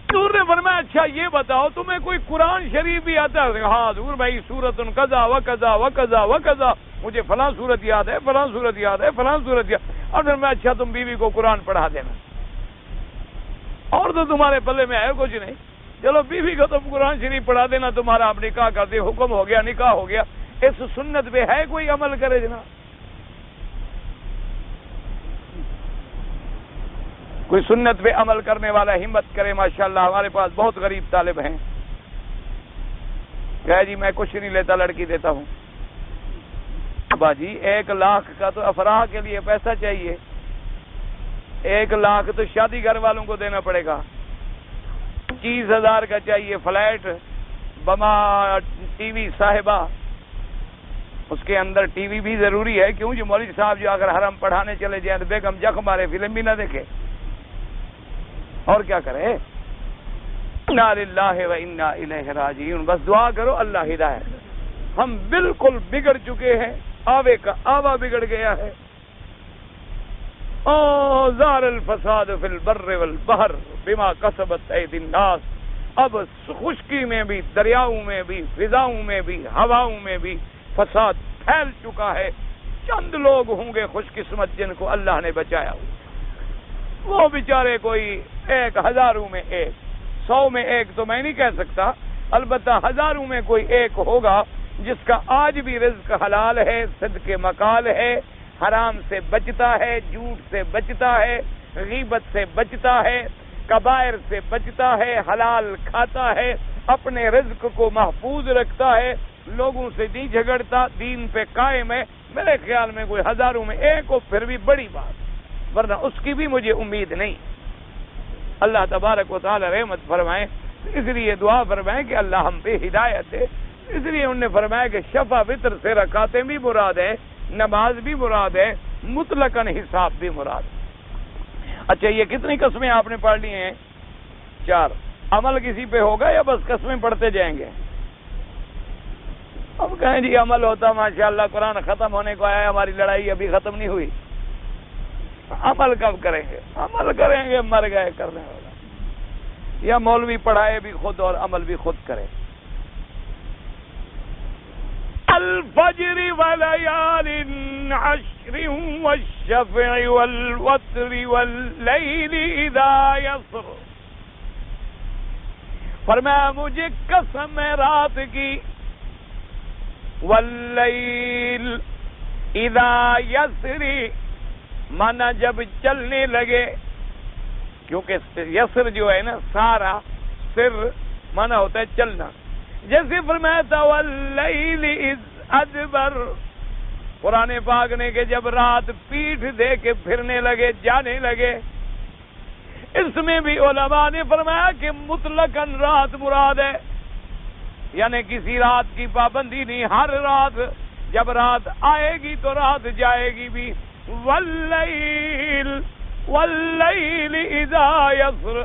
Speaker 1: حضور نے فرمایا اچھا یہ بتاؤ تمہیں کوئی قرآن شریف بھی آتا ہے؟ ہاں حضور بھائی سورت قضا و قضا و قضا و قضا, مجھے فلاں سورت یاد ہے, فلاں سورت یاد ہے, فلاں سورت یاد. اور پھر میں اچھا تم بیوی کو قرآن پڑھا دینا, اور تو تمہارے پلے میں ہے کچھ نہیں. چلو بیوی کو تم قرآن شریف پڑھا دینا, تمہارا آپ نکاح کر دے, حکم ہو گیا, نکاح ہو گیا. اس سنت پہ ہے کوئی عمل کرے جناب؟ کوئی سنت پہ عمل کرنے والا ہمت کرے. ماشاءاللہ ہمارے پاس بہت غریب طالب ہیں, کہے جی میں کچھ نہیں لیتا, لڑکی دیتا ہوں. باجی 1 لاکھ کا تو افراح کے لیے پیسہ چاہیے, 1 لاکھ تو شادی گھر والوں کو دینا پڑے گا. 25,000 کا چاہیے فلیٹ, بما ٹی وی صاحبہ, اس کے اندر ٹی وی بھی ضروری ہے. کیوں جو مولوی صاحب جو اگر حرم پڑھانے چلے جائیں تو بیگم جخ مارے, فلم بھی نہ دیکھے, اور کیا کرے؟ انا للہ و انا الیہ راجعون. بس دعا کرو اللہ ہدایت. ہم بالکل بگڑ چکے ہیں, آوے کا آوا بگڑ گیا ہے. زار الفساد فی البر والبحر بما کسبت ایدی الناس. اب خشکی میں بھی, دریاؤں میں بھی, فضاؤں میں بھی, ہواؤں میں بھی فساد پھیل چکا ہے. چند لوگ ہوں گے خوش قسمت جن کو اللہ نے بچایا, وہ بیچارے کوئی 1,000 میں 1, 100 میں 1 تو میں نہیں کہہ سکتا, البتہ 1000 میں کوئی 1 ہوگا جس کا آج بھی رزق حلال ہے, صدق مقال ہے, حرام سے بچتا ہے, جھوٹ سے بچتا ہے, غیبت سے بچتا ہے, کبائر سے بچتا ہے, حلال کھاتا ہے, اپنے رزق کو محفوظ رکھتا ہے, لوگوں سے نہیں جھگڑتا, دین پہ قائم ہے. میرے خیال میں کوئی 1000 میں 1 ہو پھر بھی بڑی بات, ورنہ اس کی بھی مجھے امید نہیں. اللہ تبارک و تعالی رحمت فرمائے. اس لیے دعا فرمائے کہ اللہ ہم پہ ہدایت دے. اس لیے انہوں نے فرمایا کہ شفع وتر سے رکعتیں بھی مراد ہے, نماز بھی مراد ہے, مطلقاً حساب بھی مراد ہے. اچھا یہ کتنی قسمیں آپ نے پڑھ لی ہیں؟ 4. عمل کسی پہ ہوگا یا بس قسمیں پڑھتے جائیں گے؟ اب کہیں جی عمل ہوتا ماشاءاللہ قرآن ختم ہونے کو آیا، ہماری لڑائی ابھی ختم نہیں ہوئی، عمل کب کریں گے؟ عمل کریں گے مر گئے کرنے والا، یا مولوی پڑھائے بھی خود اور عمل بھی خود کرے۔ الفجر ولیال عشر والشفع والوتر واللیل اذا یسر، فرمایا مجھے قسم ہے رات کی، واللیل اذا یسری مانا جب چلنے لگے، کیونکہ یسر جو ہے نا سارا، سر مانا ہوتا ہے چلنا، جیسے فرمایا تھا واللیل اذ ادبر، قرآن پاک نے کہ جب رات پیٹھ دے کے پھرنے لگے، جانے لگے۔ اس میں بھی علماء نے فرمایا کہ مطلقاً رات مراد ہے، یعنی کسی رات کی پابندی نہیں، ہر رات، جب رات آئے گی تو رات جائے گی بھی۔ واللیل واللیل اذا یسر،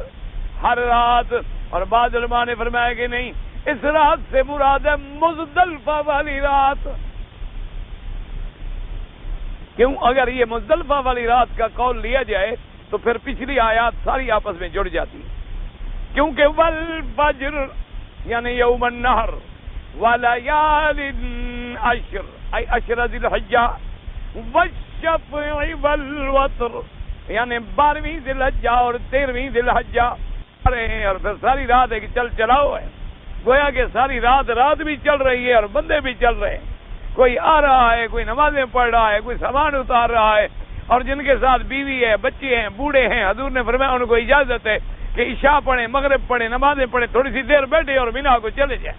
Speaker 1: ہر رات۔ اور بعض علماء نے فرمایا کہ نہیں، اس رات سے مراد ہے مزدلفہ والی رات۔ کیوں؟ اگر یہ مزدلفہ والی رات کا قول لیا جائے تو پھر پچھلی آیات ساری آپس میں جڑ جاتی، کیونکہ والفجر یعنی یوم النحر، ولیال عشر ای عشر ذی الحجہ، والشفع والوتر یعنی 12ویں ذی الحجہ اور 13ویں ذی الحجہ رہے ہیں، اور پھر ساری رات ایک چل چلاؤ ہے، گویا کہ ساری رات رات بھی چل رہی ہے اور بندے بھی چل رہے ہیں، کوئی آ رہا ہے، کوئی نمازیں پڑھ رہا ہے، کوئی سامان اتار رہا ہے، اور جن کے ساتھ بیوی ہے، بچے ہیں، بوڑھے ہیں، حضور نے فرمایا ان کو اجازت ہے کہ عشاء پڑھیں، مغرب پڑھیں، نمازیں پڑھیں، تھوڑی سی دیر بیٹھے اور مینا کو چلے جائیں۔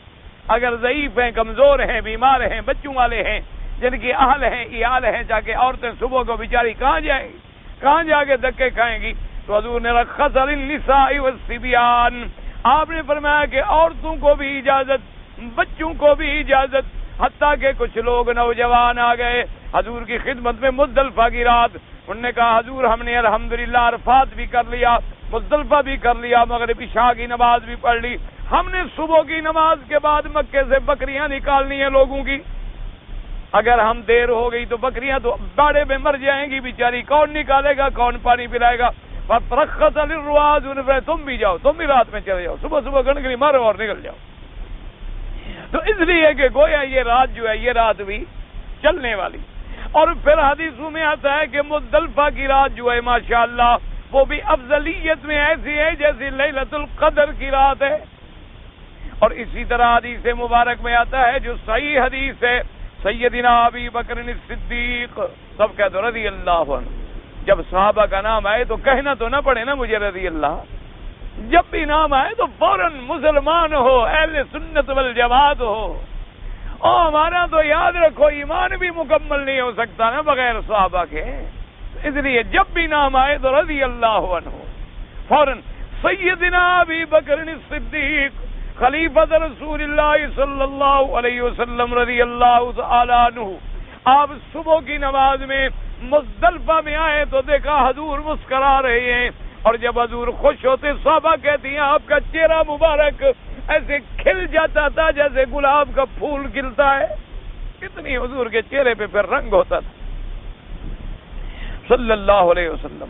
Speaker 1: اگر ضعیف ہیں، کمزور ہیں، بیمار ہیں، بچوں والے ہیں، جن کی اہل ہیں، عیال ہیں، جا کے عورتیں صبح کو بیچاری کہاں جائیں گی، کہاں جا کے دھکے کھائیں گی؟ تو حضور نے رخص للنساء والصبیان، آپ نے فرمایا کہ عورتوں کو بھی اجازت، بچوں کو بھی اجازت، حتیٰ کہ کچھ لوگ نوجوان آ گئے حضور کی خدمت میں مزدلفہ کی رات، انہوں نے کہا حضور ہم نے الحمدللہ عرفات بھی کر لیا، مزدلفہ بھی کر لیا، مغرب عشاء کی نماز بھی پڑھ لی، ہم نے صبح کی نماز کے بعد مکے سے بکریاں نکالنی ہیں لوگوں کی، اگر ہم دیر ہو گئی تو بکریاں تو باڑے میں مر جائیں گی بیچاری، کون نکالے گا، کون پانی پلائے گا؟ فرخص للرواز، تم بھی جاؤ، تم بھی رات میں چلے جاؤ، صبح صبح گنگنی مارو اور نکل جاؤ۔ تو اس لیے کہ گویا یہ رات جو ہے یہ رات بھی چلنے والی۔ اور پھر حدیثوں میں آتا ہے کہ مزدلفہ کی رات جو ہے ماشاءاللہ وہ بھی افضلیت میں ایسی ہے جیسی لیلۃ القدر کی رات ہے۔ اور اسی طرح حدیث مبارک میں آتا ہے جو صحیح حدیث ہے، سیدنا ابی بکر الصدیق، سب کہہ دو رضی اللہ عنہ، جب صحابہ کا نام آئے تو کہنا تو نہ پڑے نا مجھے رضی اللہ، جب بھی نام آئے تو فوراً مسلمان ہو، اہل سنت والجماعت ہو، اور ہمارا تو یاد رکھو ایمان بھی مکمل نہیں ہو سکتا نا بغیر صحابہ کے، اس لیے جب بھی نام آئے تو رضی اللہ عنہ، فوراً سیدنا ابی بکر الصدیق خلیفۃ رسول اللہ صلی اللہ علیہ وسلم رضی اللہ تعالی عنہ، آپ صبح کی نماز میں مزدلفہ میں آئے تو دیکھا حضور مسکرا رہے ہیں، اور جب حضور خوش ہوتے صحابہ کہتی ہیں آپ کا چہرہ مبارک ایسے کھل جاتا تھا جیسے گلاب کا پھول کھلتا ہے، کتنی حضور کے چہرے پہ پھر رنگ ہوتا تھا صلی اللہ علیہ وسلم۔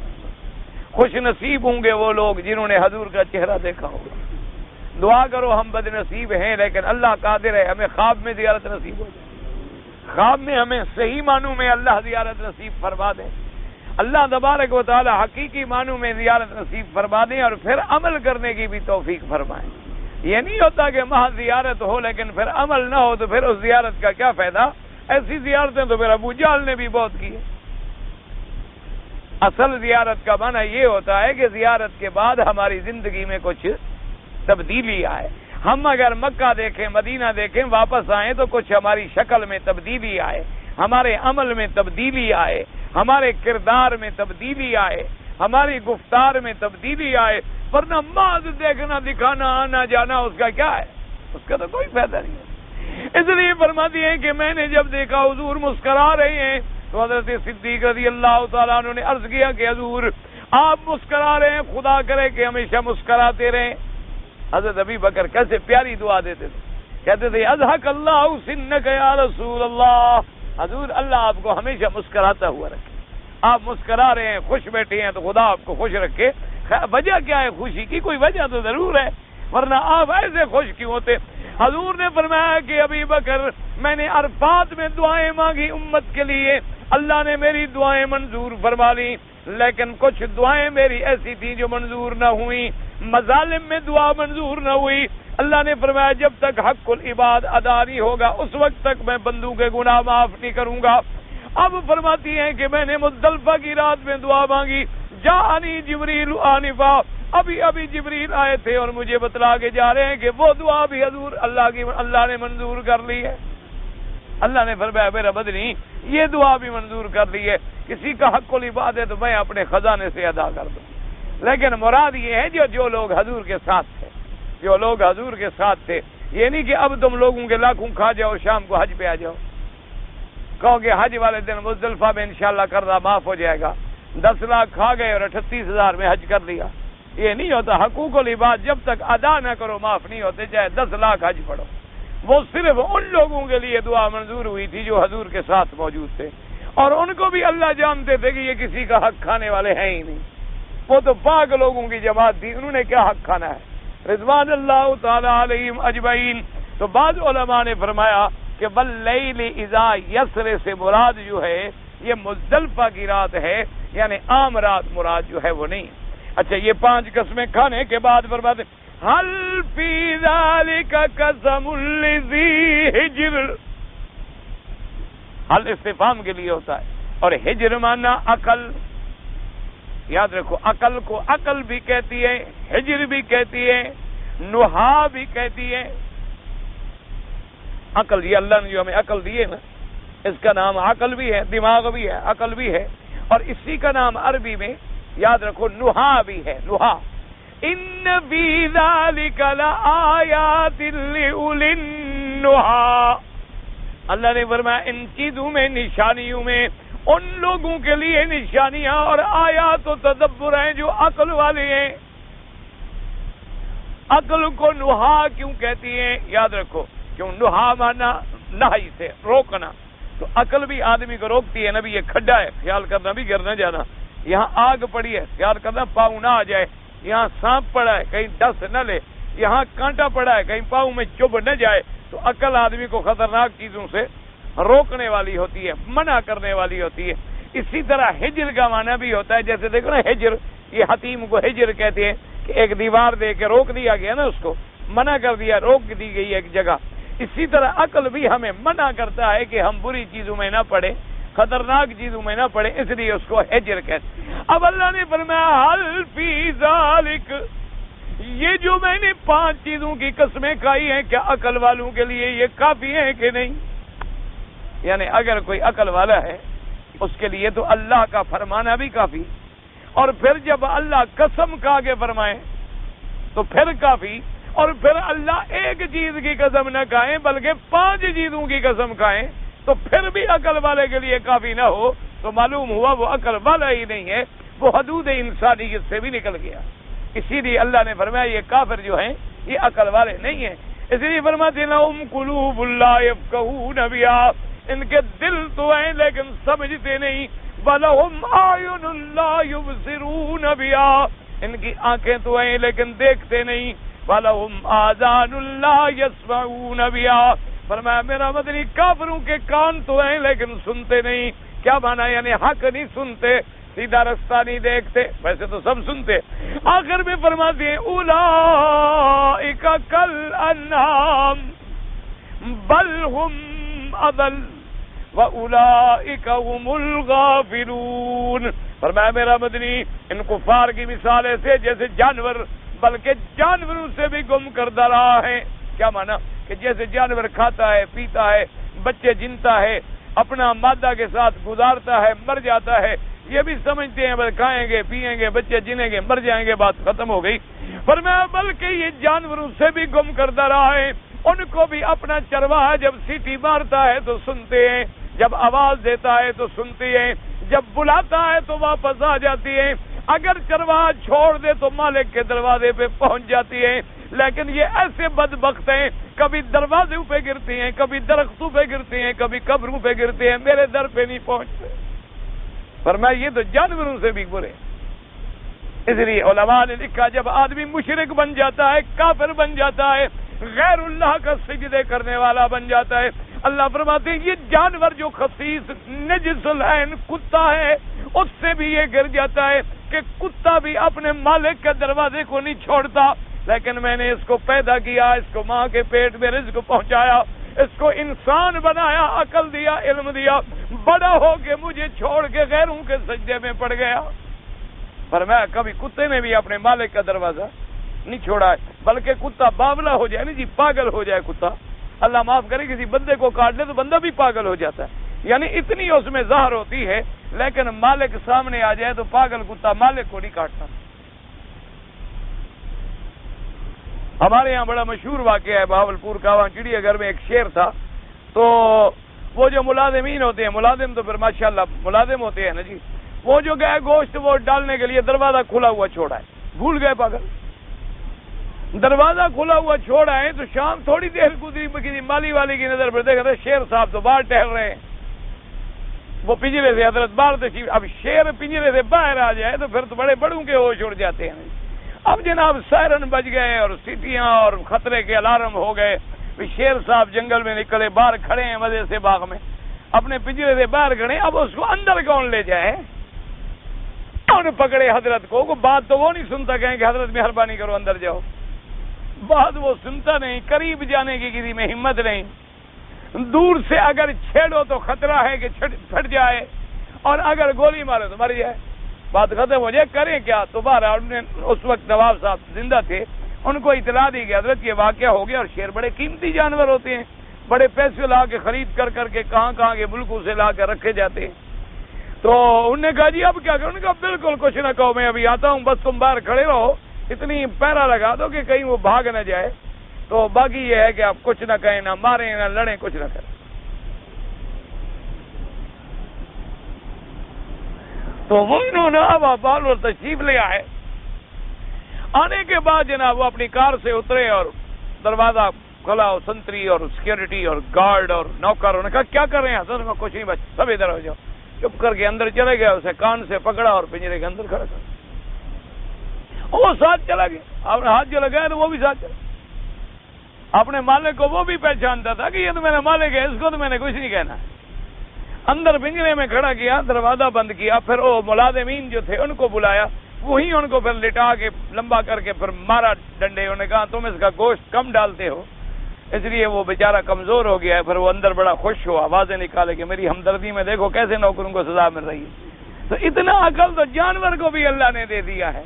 Speaker 1: خوش نصیب ہوں گے وہ لوگ جنہوں نے حضور کا چہرہ دیکھا ہوگا۔ دعا کرو ہم بد نصیب ہیں، لیکن اللہ قادر ہے ہمیں خواب میں زیارت نصیب ہو جائے، خواب میں ہمیں صحیح معنوں میں اللہ زیارت نصیب فرما دے، اللہ تبارک و تعالی حقیقی معنوں میں زیارت نصیب فرما دیں، اور پھر عمل کرنے کی بھی توفیق فرمائیں۔ یہ نہیں ہوتا کہ محض زیارت ہو لیکن پھر عمل نہ ہو تو پھر اس زیارت کا کیا فائدہ؟ ایسی زیارتیں تو پھر ابو جہل نے بھی بہت کی ہے۔ اصل زیارت کا معنی یہ ہوتا ہے کہ زیارت کے بعد ہماری زندگی میں کچھ تبدیلی آئے۔ ہم اگر مکہ دیکھیں، مدینہ دیکھیں، واپس آئیں تو کچھ ہماری شکل میں تبدیلی آئے، ہمارے عمل میں تبدیلی آئے، ہمارے کردار میں تبدیلی آئے، ہماری گفتار میں تبدیلی آئے، ورنہ محض دیکھنا، دکھانا، آنا جانا اس کا کیا ہے؟ اس کا تو کوئی فائدہ نہیں ہے۔ اس لیے فرماتی ہیں کہ میں نے جب دیکھا حضور مسکرا رہے ہیں تو حضرت صدیق رضی اللہ تعالیٰ عنہ نے عرض کیا کہ حضور آپ مسکرا رہے ہیں، خدا کرے کہ ہمیشہ مسکراتے رہیں۔ حضرت ابی بکر کیسے پیاری دعا دیتے تھے کہتے تھے اضحک اللہ سنک یا رسول اللہ، حضور اللہ آپ کو ہمیشہ مسکراتا ہوا رکھے، آپ مسکرا رہے ہیں، خوش بیٹھے ہیں تو خدا آپ کو خوش رکھے۔ وجہ کیا ہے خوشی کی؟ کوئی وجہ تو ضرور ہے، ورنہ آپ ایسے خوش کیوں ہوتے؟ حضور نے فرمایا کہ ابی بکر میں نے عرفات میں دعائیں مانگی امت کے لیے، اللہ نے میری دعائیں منظور فرما لی، لیکن کچھ دعائیں میری ایسی تھیں جو منظور نہ ہوئی، مظالم میں دعا منظور نہ ہوئی۔ اللہ نے فرمایا جب تک حق العباد ادا نہیں ہوگا اس وقت تک میں بندوں کے گناہ معاف نہیں کروں گا۔ اب فرماتی ہیں کہ میں نے مزدلفہ کی رات میں دعا مانگی، جاءنی جبریل آنفا، ابھی جبریل آئے تھے اور مجھے بتلا کے جا رہے ہیں کہ وہ دعا بھی حضور اللہ نے منظور کر لی ہے۔ اللہ نے فرمایا میرا بدنی یہ دعا بھی منظور کر لی ہے، کسی کا حق العباد ہے تو میں اپنے خزانے سے ادا کر دوں۔ لیکن مراد یہ ہے جو لوگ حضور کے ساتھ تھے، جو لوگ حضور کے ساتھ تھے، یہ نہیں کہ اب تم لوگوں کے لاکھوں کھا جاؤ شام کو حج پہ آ جاؤ، کہو کہ حج والے دن مزدلفہ میں انشاءاللہ قرضہ معاف ہو جائے گا، 10 لاکھ کھا گئے اور 38,000 میں حج کر لیا۔ یہ نہیں ہوتا، حقوق العباد جب تک ادا نہ کرو معاف نہیں ہوتے، چاہے 10 لاکھ حج پڑھو۔ وہ صرف ان لوگوں کے لیے دعا منظور ہوئی تھی جو حضور کے ساتھ موجود تھے، اور ان کو بھی اللہ جانتے تھے کہ یہ کسی کا حق کھانے والے ہیں ہی نہیں، وہ تو پاک لوگوں کی جماعت تھی، انہوں نے کیا حق کھانا ہے، رضوان اللہ تعالی علیہم اجمعین۔ تو بعض علماء نے فرمایا کہ واللیل اذا یسر سے مراد جو ہے یہ مزدلفہ کی رات ہے، یعنی عام رات مراد جو ہے وہ نہیں۔ اچھا یہ 5 قسمیں کھانے کے بعد فرماتے حل فی ذالک قسم لذی ہجر، حل استفہام کے لیے ہوتا ہے، اور ہجر مانا عقل، یاد رکھو عقل کو عقل بھی کہتی ہے، ہجر بھی کہتی ہے، نہا بھی کہتی ہے۔ عقل یہ اللہ نے جو ہمیں عقل دی ہے نا، اس کا نام عقل بھی ہے، دماغ بھی ہے، عقل بھی ہے، اور اسی کا نام عربی میں یاد رکھو نہا بھی ہے، نہا۔ ان فی ذالک لآیات لأولی النہا، اللہ نے فرمایا ان چیزوں میں، نشانیوں میں ان لوگوں کے لیے نشانیاں اور آیات و تدبر ہیں جو عقل والے ہیں۔ عقل کو نہا کیوں کہتی ہیں؟ یاد رکھو کیوں نہا مانا نہی سے روکنا، تو عقل بھی آدمی کو روکتی ہے، نبی یہ کھڈا ہے خیال کرنا بھی گر نہ جانا، یہاں آگ پڑی ہے خیال کرنا پاؤں نہ آ جائے، یہاں سانپ پڑا ہے کہیں ڈس نہ لے، یہاں کانٹا پڑا ہے کہیں پاؤں میں چبھ نہ جائے۔ تو عقل آدمی کو خطرناک چیزوں سے روکنے والی ہوتی ہے، منع کرنے والی ہوتی ہے۔ اسی طرح ہجر کا معنی بھی ہوتا ہے، جیسے دیکھو نا ہجر، یہ حتیم کو ہجر کہتے ہیں کہ ایک دیوار دے کے روک دیا گیا نا، اس کو منع کر دیا، روک دی گئی ایک جگہ۔ اسی طرح عقل بھی ہمیں منع کرتا ہے کہ ہم بری چیزوں میں نہ پڑیں، خطرناک چیزوں میں نہ پڑیں، اس لیے اس کو ہجر کہتے ہیں۔ اب اللہ نے فرمایا حل فی ذالک، یہ جو میں نے 5 چیزوں کی قسمیں کھائی ہیں کیا عقل والوں کے لیے یہ کافی ہے کہ نہیں؟ یعنی اگر کوئی عقل والا ہے اس کے لیے تو اللہ کا فرمانا بھی کافی، اور پھر جب اللہ قسم کھا کے فرمائے تو پھر کافی، اور پھر اللہ ایک چیز کی قسم نہ کھائیں بلکہ 5 چیزوں کی قسم کھائیں تو پھر بھی عقل والے کے لیے کافی نہ ہو تو معلوم ہوا وہ عقل والا ہی نہیں ہے، وہ حدود انسانیت سے بھی نکل گیا۔ اسی لیے اللہ نے فرمایا یہ کافر جو ہیں یہ عقل والے نہیں ہیں، اس لیے فرماتے لہم قلوب لا یفقہون بہا، ان کے دل تو ہیں لیکن سمجھتے نہیں، وَلَهُمْ أَعْيُنٌ لَا يُبْصِرُونَ بِهَا، ان کی آنکھیں تو ہیں لیکن دیکھتے نہیں، وَلَهُمْ آذَانٌ لَا يَسْمَعُونَ بِهَا، فرمایا میرا مدنی کافروں کے کان تو ہیں لیکن سنتے نہیں۔ کیا مانا؟ یعنی حق نہیں سنتے، سیدھا رستہ نہیں دیکھتے، ویسے تو سب سنتے۔ آخر میں فرماتے ہیں اولئک کالانعام بل ہم اضل وَأُولَئِكَ هُمُ الْغَافِلُونَ، فرمایا میرا مدنی ان کفار کی مثال ایسے جیسے جانور، بلکہ جانوروں سے بھی گم کردہ رہا ہے۔ کیا مانا؟ کہ جیسے جانور کھاتا ہے، پیتا ہے، بچے جنتا ہے، اپنا مادہ کے ساتھ گزارتا ہے، مر جاتا ہے، یہ بھی سمجھتے ہیں بس کھائیں گے پیئیں گے بچے جنیں گے مر جائیں گے بات ختم ہو گئی۔ فرمایا بلکہ یہ جانوروں سے بھی گم کردہ رہا ہے، ان کو بھی اپنا چرواہا جب سیٹی مارتا ہے تو سنتے ہیں، جب آواز دیتا ہے تو سنتے ہیں، جب بلاتا ہے تو واپس آ جاتی ہے، اگر چرواہا چھوڑ دے تو مالک کے دروازے پہ پہنچ جاتی ہے۔ لیکن یہ ایسے بدبخت ہیں، کبھی دروازوں پہ گرتے ہیں، کبھی درختوں پہ گرتے ہیں، کبھی قبروں پہ گرتے ہیں، میرے در پہ نہیں پہنچتے۔ فرمایا یہ تو جانوروں سے بھی برے۔ اس لیے علماء نے لکھا جب آدمی مشرک بن جاتا ہے، کافر بن جاتا ہے، غیر اللہ کا سجدے کرنے والا بن جاتا ہے، اللہ فرماتے ہیں یہ جانور جو خسیس نجس العین کتا ہے، اس سے بھی یہ گر جاتا ہے کہ کتا بھی اپنے مالک کے دروازے کو نہیں چھوڑتا، لیکن میں نے اس کو پیدا کیا، اس کو ماں کے پیٹ میں رزق پہنچایا، اس کو انسان بنایا، عقل دیا، علم دیا، بڑا ہو کے مجھے چھوڑ کے غیروں کے سجدے میں پڑ گیا۔ فرمایا کبھی کتے نے بھی اپنے مالک کا دروازہ نہیں چھوڑا ہے، بلکہ کتا باولا ہو جائے نا جی، پاگل ہو جائے کتا، اللہ معاف کرے کسی بندے کو کاٹ لے تو بندہ بھی پاگل ہو جاتا ہے، یعنی اتنی اس میں ظاہر ہوتی ہے، لیکن مالک سامنے آ جائے تو پاگل کتا مالک کو نہیں کاٹتا۔ ہمارے یہاں بڑا مشہور واقعہ ہے بہاولپور کا، وہاں چڑیا گھر میں ایک شیر تھا، تو وہ جو ملازمین ہوتے ہیں، ملازم تو پھر ماشاءاللہ ملازم ہوتے ہیں نا جی، وہ جو گئے گوشت وہ ڈالنے کے لیے دروازہ کھلا ہوا چھوڑا ہے، بھول گئے پاگل، دروازہ کھلا ہوا چھوڑا ہے، تو شام تھوڑی دیر گزری کسی مالی والی کی نظر پر دیکھ رہے شیر صاحب تو باہر ٹہل رہے ہیں، وہ پنجرے سے حضرت باہر تشریف، اب شیر پنجرے سے باہر آ جائے تو پھر تو بڑے بڑوں کے ہوش اڑ جاتے ہیں۔ اب جناب سائرن بج گئے اور سیٹیاں اور خطرے کے الارم ہو گئے، شیر صاحب جنگل میں نکلے، باہر کھڑے ہیں مزے سے باغ میں، اپنے پنجرے سے باہر کھڑے، اب اس کو اندر کون لے جائے؟ انہوں نے پکڑے حضرت کو، بات تو وہ نہیں سنتا، کہیں کہ حضرت مہربانی کرو اندر جاؤ، بات وہ سنتا نہیں، قریب جانے کی کسی میں ہمت نہیں، دور سے اگر چھیڑو تو خطرہ ہے کہ پھٹ جائے، اور اگر گولی مارو تو مر جائے، بات ختم ہو جائے، کریں کیا؟ تو بہرحال اس وقت نواب صاحب زندہ تھے، ان کو اطلاع دی کہ حضرت یہ واقعہ ہو گیا، اور شیر بڑے قیمتی جانور ہوتے ہیں، بڑے پیسے لا کے خرید کر کے کہاں کہاں کے ملکوں سے لا کے رکھے جاتے ہیں، تو انہوں نے کہا جی اب کیا کروں؟ انہوں نے کہا بالکل کچھ نہ کہو، میں ابھی آتا ہوں، بس تم باہر کھڑے رہو، اتنی پیرا لگا دو کہ کہیں وہ بھاگ نہ جائے، تو باقی یہ ہے کہ آپ کچھ نہ کہیں، نہ ماریں نہ لڑیں، کچھ نہ کریں۔ تو وہ انہوں نے اب بال اور تشریف لے آئے، آنے کے بعد جناب وہ اپنی کار سے اترے اور دروازہ کھلا، اور سنتری اور سیکورٹی اور گارڈ اور نوکر، انہوں نے کہا کیا کر رہے ہیں؟ حضرت میں کچھ نہیں، بس سب ادھر ہو جاؤ، چپ کر کے اندر چلے گئے، اسے کان سے پکڑا اور پنجرے کے اندر کھڑا کر، وہ ساتھ چلا گیا، آپ نے ہاتھ جو لگایا تو وہ بھی ساتھ چلا، اپنے مالک کو وہ بھی پہچانتا تھا کہ یہ تو میرا مالک ہے، اس کو تو میں نے کچھ نہیں کہنا، اندر پنجرے میں کھڑا کیا، دروازہ بند کیا، پھر وہ ملازمین جو تھے ان کو بلایا، وہی ان کو پھر لٹا کے لمبا کر کے پھر مارا ڈنڈے، انہوں نے کہا تم اس کا گوشت کم ڈالتے ہو، اس لیے وہ بیچارہ کمزور ہو گیا ہے، پھر وہ اندر بڑا خوش ہوا، آوازیں نکالے کہ میری ہمدردی میں دیکھو کیسے نوکروں کو سزا مل رہی ہے۔ تو اتنا عقل تو جانور کو بھی اللہ نے دے دیا ہے،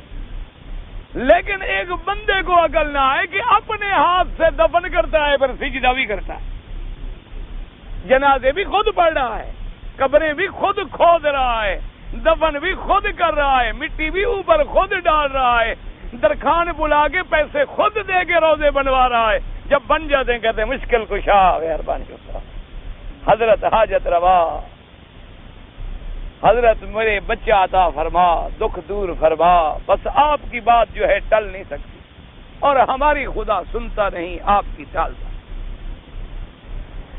Speaker 1: لیکن ایک بندے کو عقل نہ آئے کہ اپنے ہاتھ سے دفن کرتا ہے، پھر سجدہ بھی کرتا ہے، جنازے بھی خود پڑھ رہا ہے، قبریں بھی خود کھود رہا ہے، دفن بھی خود کر رہا ہے، مٹی بھی اوپر خود ڈال رہا ہے، درخان بلا کے پیسے خود دے کے روزے بنوا رہا ہے، جب بن جاتے ہیں کہتے ہیں مشکل کشا مہربانی کرتا، حضرت حاجت روا، حضرت میرے بچہ عطا فرما، دکھ دور فرما، بس آپ کی بات جو ہے ٹل نہیں سکتی، اور ہماری خدا سنتا نہیں، آپ کی ٹالتا۔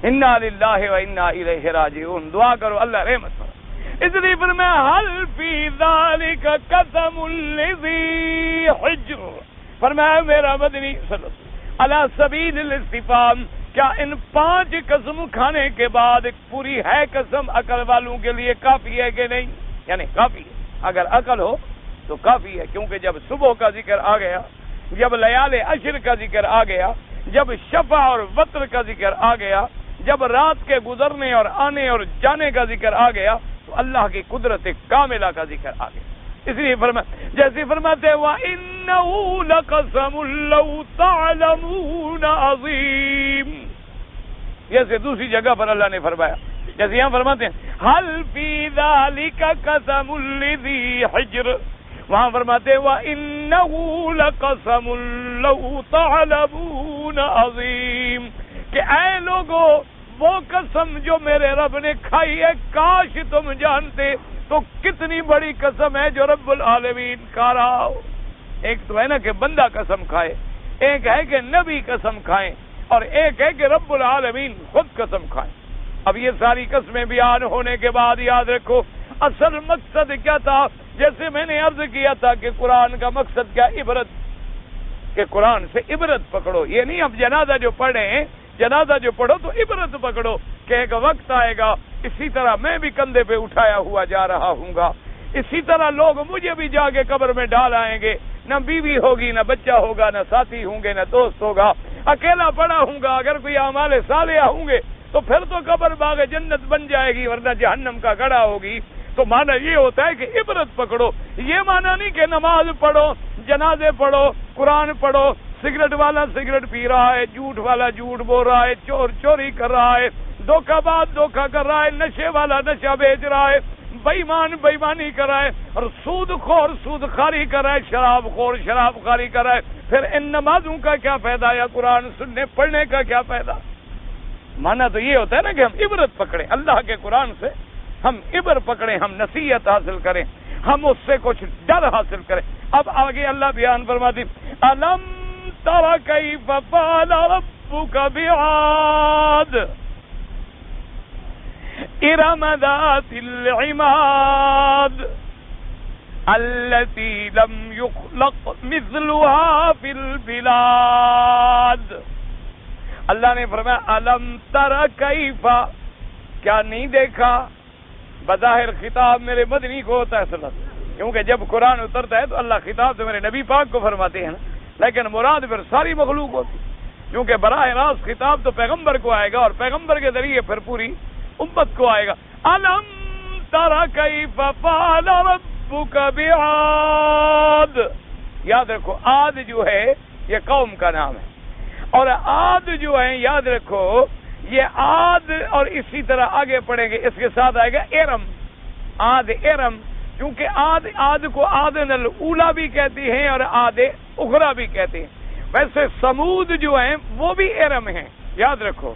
Speaker 1: انا للہ و انا الیہ راجعون، دعا کرو اللہ رحمت فرمائے۔ اس لیے پھر میں حل فی ذالک قسم الذی حجر، فرمایا میرا مدنی صلی اللہ علیہ وسلم علی سبیل الاستفهام، کیا ان 5 قسم کھانے کے بعد پوری ہے قسم عقل والوں کے لیے کافی ہے کہ نہیں؟ یعنی کافی ہے، اگر عقل ہو تو کافی ہے، کیونکہ جب صبح کا ذکر آ گیا، جب لیال عشر کا ذکر آ گیا، جب شفع اور وتر کا ذکر آ گیا، جب رات کے گزرنے اور آنے اور جانے کا ذکر آ گیا، تو اللہ کی قدرت کاملہ کا ذکر آ گیا۔ اس لیے جیسے فرماتے ہیں وَإِنَّهُ لَقَسَمٌ لَوْ تَعْلَمُونَ عَظِيمٌ، جیسے دوسری جگہ پر اللہ نے فرمایا، جیسے یہاں فرماتے ہیں هَلْ فِي ذَلِكَ قَسَمٌ لِذِي حِجْرٍ، وہاں فرماتے ہیں وَإِنَّهُ لَقَسَمٌ لَوْ تَعْلَمُونَ عَظِيمٌ، کہ اے لوگو وہ قسم جو میرے رب نے کھائی ہے، کاش تم جانتے تو کتنی بڑی قسم ہے جو رب العالمین کھا رہا ہو۔ ایک تو ہے نا کہ بندہ قسم کھائے، ایک ہے کہ نبی قسم کھائیں اور ایک ہے کہ رب العالمین خود قسم کھائیں۔ اب یہ ساری قسمیں بیان ہونے کے بعد یاد رکھو اصل مقصد کیا تھا؟ جیسے میں نے عرض کیا تھا کہ قرآن کا مقصد کیا؟ عبرت، کہ قرآن سے عبرت پکڑو۔ یہ نہیں اب جنازہ جو پڑھیں، جنازہ جو پڑھو تو عبرت پکڑو کہ ایک وقت آئے گا اسی طرح میں بھی کندھے پہ اٹھایا ہوا جا رہا ہوں گا، اسی طرح لوگ مجھے بھی جا کے قبر میں ڈال آئیں گے، نہ بیوی ہوگی، نہ بچہ ہوگا، نہ ساتھی ہوں گے، نہ دوست ہوگا، اکیلا پڑا ہوں گا۔ اگر کوئی اعمال صالحہ ہوں گے تو پھر تو قبر باغ جنت بن جائے گی، ورنہ جہنم کا گڑھا ہوگی۔ تو معنی یہ ہوتا ہے کہ عبرت پکڑو۔ یہ معنی نہیں کہ نماز پڑھو، جنازے پڑھو، قرآن پڑھو، سگریٹ والا سگریٹ پی رہا ہے، جھوٹ والا جھوٹ بول رہا ہے، چور چوری کر رہا ہے، دھوکہ باز دھوکہ کر رہا ہے، نشے والا نشہ بیچ رہا ہے، بے ایمان بےمانی کر رہا ہے، اور سود خور سود خاری کر رہا ہے، شراب خور شراب خاری کر رہا ہے، پھر ان نمازوں کا کیا فائدہ یا قرآن سننے پڑھنے کا کیا فائدہ؟ مانا تو یہ ہوتا ہے نا کہ ہم عبرت پکڑیں، اللہ کے قرآن سے ہم عبر پکڑیں، ہم نصیحت حاصل کریں، ہم اس سے کچھ ڈر حاصل کریں۔ اب آگے اللہ بیان فرماتی الم تر کیف فعل ربک بعاد ارم ذات العماد التي لم يخلق مثلها في البلاد۔ اللہ نے فرمایا الم تر کیف، کیا نہیں دیکھا؟ بظاہر خطاب میرے مدنی کو ہوتا ہے سنت، کیونکہ جب قرآن اترتا ہے تو اللہ خطاب تو میرے نبی پاک کو فرماتے ہیں نا، لیکن مراد پھر ساری مخلوق ہوتی، کیونکہ براہ راست خطاب تو پیغمبر کو آئے گا اور پیغمبر کے ذریعے پھر پوری امت کو آئے گا۔ الم تر کیف فعل ربک بعاد، یاد رکھو عاد جو ہے یہ قوم کا نام ہے، اور عاد جو ہے یاد رکھو یہ عاد، اور اسی طرح آگے پڑھیں گے اس کے ساتھ آئے گا ارم، عاد ارم، کیونکہ عاد کو عادن الاولی بھی کہتی ہیں اور عاد اخری بھی کہتے ہیں۔ ویسے سمود جو ہیں وہ بھی ارم ہیں، یاد رکھو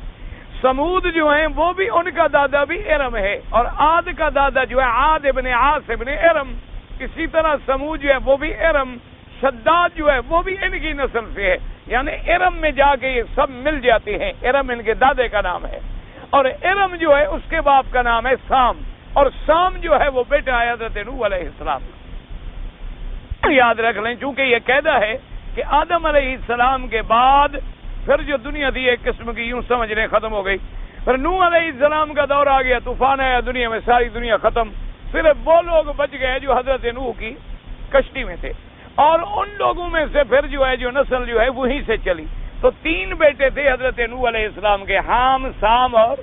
Speaker 1: سمود جو ہیں وہ بھی ان کا دادا بھی ارم ہے، اور عاد کا دادا جو ہے عاد ابن عاص ابن ارم، اسی طرح سمود جو ہے وہ بھی ارم، شداد جو ہے وہ بھی ان کی نسل سے ہے، یعنی ارم میں جا کے یہ سب مل جاتے ہیں۔ ارم ان کے دادے کا نام ہے، اور ارم جو ہے اس کے باپ کا نام ہے سام، اور سام جو ہے وہ بیٹا ہے حضرت نوح علیہ السلام۔ یاد رکھ لیں چونکہ یہ قاعدہ ہے کہ آدم علیہ السلام کے بعد پھر جو دنیا تھی ایک قسم کی یوں سمجھ لیں ختم ہو گئی، پھر نوح علیہ السلام کا دور آ گیا، طوفان آیا دنیا میں، ساری دنیا ختم، صرف وہ لوگ بچ گئے جو حضرت نوح کی کشتی میں تھے، اور ان لوگوں میں سے پھر جو ہے جو نسل جو ہے وہیں سے چلی۔ تو 3 بیٹے تھے حضرت نوح علیہ السلام کے، حام، سام اور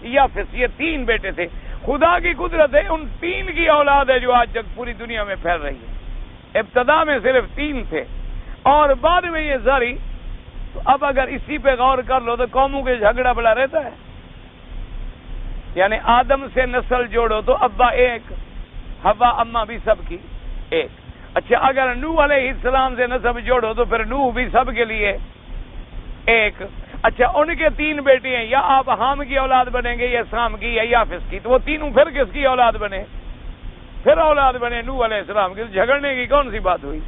Speaker 1: یافس، یہ 3 بیٹے تھے۔ خدا کی قدرت ہے ان 3 کی اولاد ہے جو آج تک پوری دنیا میں پھیل رہی ہے۔ ابتدا میں صرف 3 تھے اور بعد میں یہ ساری، تو اب اگر اسی پہ غور کر لو تو قوموں کے جھگڑا بڑا رہتا ہے، یعنی آدم سے نسل جوڑو تو ابا ایک، حوا اماں بھی سب کی ایک۔ اچھا اگر نوح علیہ السلام سے نسب جوڑو تو پھر نوح بھی سب کے لیے ایک۔ اچھا ان کے 3 بیٹے ہیں، یا آپ حام کی اولاد بنیں گے یا سام کی یا یافس کی، تو وہ تینوں پھر کس کی اولاد بنے؟ پھر اولاد بنے نوح علیہ السلام کی۔ جھگڑنے کی کون سی بات ہوئی؟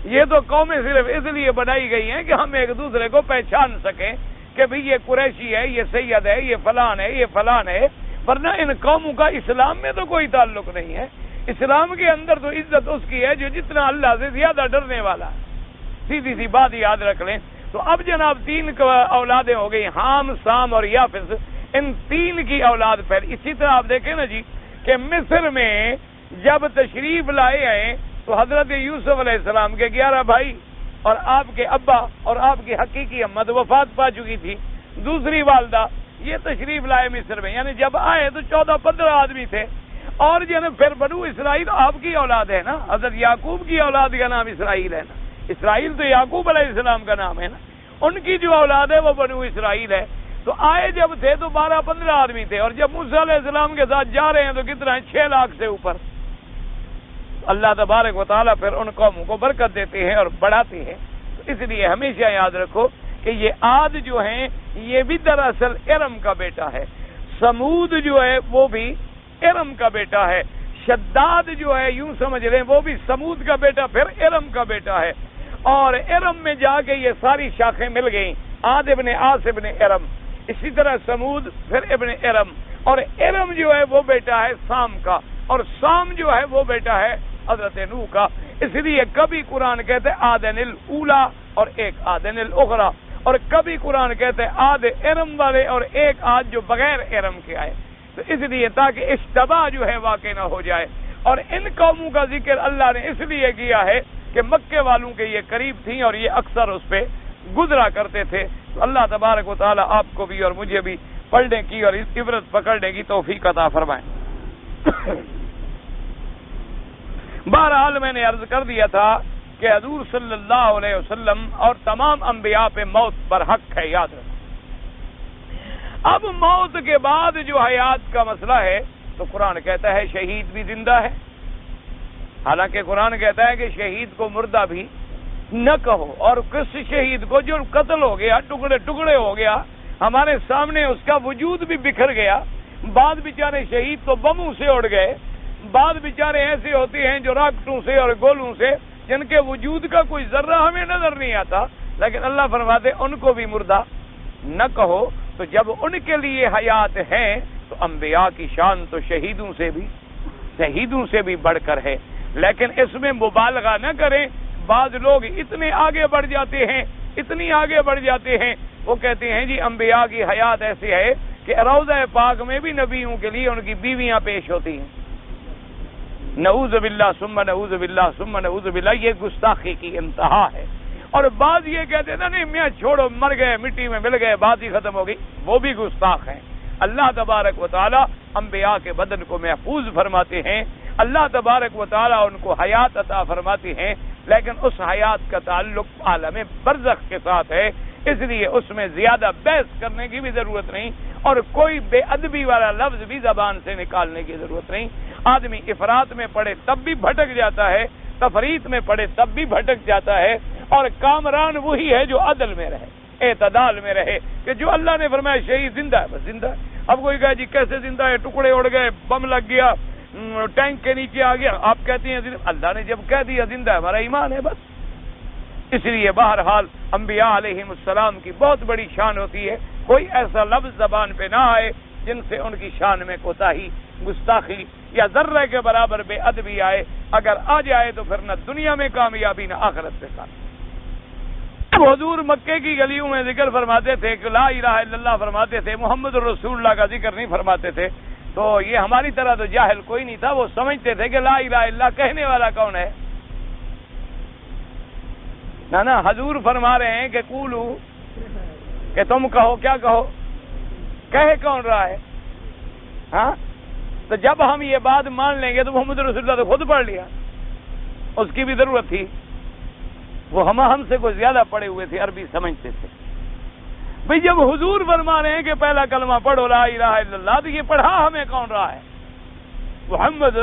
Speaker 1: یہ تو قومیں صرف اس لیے بنائی گئی ہیں کہ ہم ایک دوسرے کو پہچان سکیں کہ بھئی یہ قریشی ہے، یہ سید ہے، یہ فلان ہے، یہ فلان ہے، ورنہ ان قوموں کا اسلام میں تو کوئی تعلق نہیں ہے۔ اسلام کے اندر تو عزت اس کی ہے جو جتنا اللہ سے زیادہ ڈرنے والا ہے، سیدھی سی بات یاد رکھ لیں۔ تو اب جناب 3 اولادیں ہو گئی، حام، سام اور یافس، ان 3 کی اولاد پھیل۔ اسی طرح آپ دیکھیں نا جی کہ مصر میں جب تشریف لائے ہیں تو حضرت یوسف علیہ السلام کے 11 بھائی اور آپ کے ابا اور آپ کی حقیقی اماں تو وفات پا چکی تھی، دوسری والدہ، یہ تشریف لائے مصر میں، یعنی جب آئے تو 14-15 آدمی تھے، اور جناب پھر بنو اسرائیل آپ کی اولاد ہے نا، حضرت یعقوب کی اولاد کا نام اسرائیل ہے نا، اسرائیل تو یعقوب علیہ السلام کا نام ہے نا، ان کی جو اولاد ہے وہ بنو اسرائیل ہے۔ تو آئے جب تھے تو 12-15 آدمی تھے، اور جب موسیٰ علیہ السلام کے ساتھ جا رہے ہیں تو کتنا ہے؟ 6 لاکھ سے اوپر۔ اللہ تبارک و تعالیٰ پھر ان قوموں کو برکت دیتے ہیں اور بڑھاتے ہیں۔ تو اس لیے ہمیشہ یاد رکھو کہ یہ عاد جو ہیں یہ بھی دراصل ارم کا بیٹا ہے، سمود جو ہے وہ بھی ارم کا بیٹا ہے، شداد جو ہے یوں سمجھ لیں وہ بھی سمود کا بیٹا پھر ارم کا بیٹا ہے، اور ارم میں جا کے یہ ساری شاخیں مل گئیں، عاد ابن آس ابن ارم، اسی طرح سمود پھر ابن ارم، اور ارم جو ہے وہ بیٹا ہے سام کا، اور سام جو ہے وہ بیٹا ہے حضرت نوح کا. اس لیے کبھی قرآن کہتے آدن الاولا اور ایک آدن الاخرى، اور کبھی قرآن کہتے آد ارم والے اور ایک آد جو بغیر ارم کے آئے. تو اس لیے تاکہ اشتباہ جو ہے واقع نہ ہو جائے. اور ان قوموں کا ذکر اللہ نے اس لیے کیا ہے کہ مکے والوں کے یہ قریب تھیں اور یہ اکثر اس پہ گزرا کرتے تھے. تو اللہ تبارک و تعالی آپ کو بھی اور مجھے بھی پڑھنے کی اور اس عبرت پکڑنے کی توفیق عطا فرمائیں. بہرحال میں نے عرض کر دیا تھا کہ حضور صلی اللہ علیہ وسلم اور تمام انبیاء پہ موت پر حق ہے، یاد رکھیں. اب موت کے بعد جو حیات کا مسئلہ ہے تو قرآن کہتا ہے شہید بھی زندہ ہے. حالانکہ قرآن کہتا ہے کہ شہید کو مردہ بھی نہ کہو، اور کس شہید کو جو قتل ہو گیا، ٹکڑے ٹکڑے ہو گیا، ہمارے سامنے اس کا وجود بھی بکھر گیا. بعض بیچارے شہید تو بموں سے اڑ گئے، بعض بیچارے ایسے ہوتے ہیں جو راکٹوں سے اور گولوں سے جن کے وجود کا کوئی ذرہ ہمیں نظر نہیں آتا، لیکن اللہ فرماتے ان کو بھی مردہ نہ کہو. تو جب ان کے لیے حیات ہے تو انبیاء کی شان تو شہیدوں سے بھی بڑھ کر ہے. لیکن اس میں مبالغہ نہ کریں. بعض لوگ اتنے آگے بڑھ جاتے ہیں، اتنی آگے بڑھ جاتے ہیں، وہ کہتے ہیں جی انبیاء کی حیات ایسی ہے کہ روضہ پاک میں بھی نبیوں کے لیے ان کی بیویاں پیش ہوتی ہیں. نعوذ باللہ ثم نعوذ باللہ ثم نعوذ باللہ، یہ گستاخی کی انتہا ہے. اور بعض یہ کہتے تھے نہیں میاں چھوڑو، مر گئے، مٹی میں مل گئے، بات ہی ختم ہو گئی، وہ بھی گستاخ ہیں. اللہ تبارک و تعالی انبیاء کے بدن کو محفوظ فرماتے ہیں، اللہ تبارک و تعالی ان کو حیات عطا فرماتے ہیں، لیکن اس حیات کا تعلق عالم برزخ کے ساتھ ہے. اس لیے اس میں زیادہ بحث کرنے کی بھی ضرورت نہیں، اور کوئی بے ادبی والا لفظ بھی زبان سے نکالنے کی ضرورت نہیں. آدمی افراط میں پڑے تب بھی بھٹک جاتا ہے، تفریط میں پڑے تب بھی بھٹک جاتا ہے، اور کامران وہی ہے جو عدل میں رہے، اعتدال میں رہے، کہ جو اللہ نے فرمایا شہید زندہ ہے بس زندہ ہے. اب کوئی کہے جی کیسے زندہ ہے، ٹکڑے اڑ گئے، بم لگ گیا، ٹینک کے نیچے آ گیا، آپ کہتے ہیں اللہ نے جب کہہ دیا زندہ ہے، ہمارا ایمان ہے بس. اس لیے بہرحال انبیاء علیہ السلام کی بہت بڑی شان ہوتی ہے، کوئی ایسا لفظ زبان پہ نہ آئے جن سے ان کی شان میں کوتاہی، گستاخی یا ذرے کے برابر بے ادبی آئے. اگر آ جائے تو پھر نہ دنیا میں کامیابی نہ آخرت میں کامیابی. حضور مکے کی گلیوں میں ذکر فرماتے تھے کہ لا الہ الا اللہ فرماتے تھے، محمد رسول اللہ کا ذکر نہیں فرماتے تھے. تو یہ ہماری طرح تو جاہل کوئی نہیں تھا، وہ سمجھتے تھے کہ لا الہ الا اللہ کہنے والا کون ہے. نا حضور فرما رہے ہیں کہ قولو، کہ تم کہو، کیا کہو، کہے کون رہا ہے. ہاں تو جب ہم یہ بات مان لیں گے تو محمد رسول اللہ تو خود پڑھ لیا، اس کی بھی ضرورت تھی. وہ ہم سے کوئی زیادہ پڑے ہوئے تھے، عربی سمجھتے تھے. بھئی جب حضور فرما رہے ہیں کہ پہلا کلمہ پڑھو لا الہ الا اللہ، تو یہ پڑھا ہمیں کون رہا ہے؟ محمد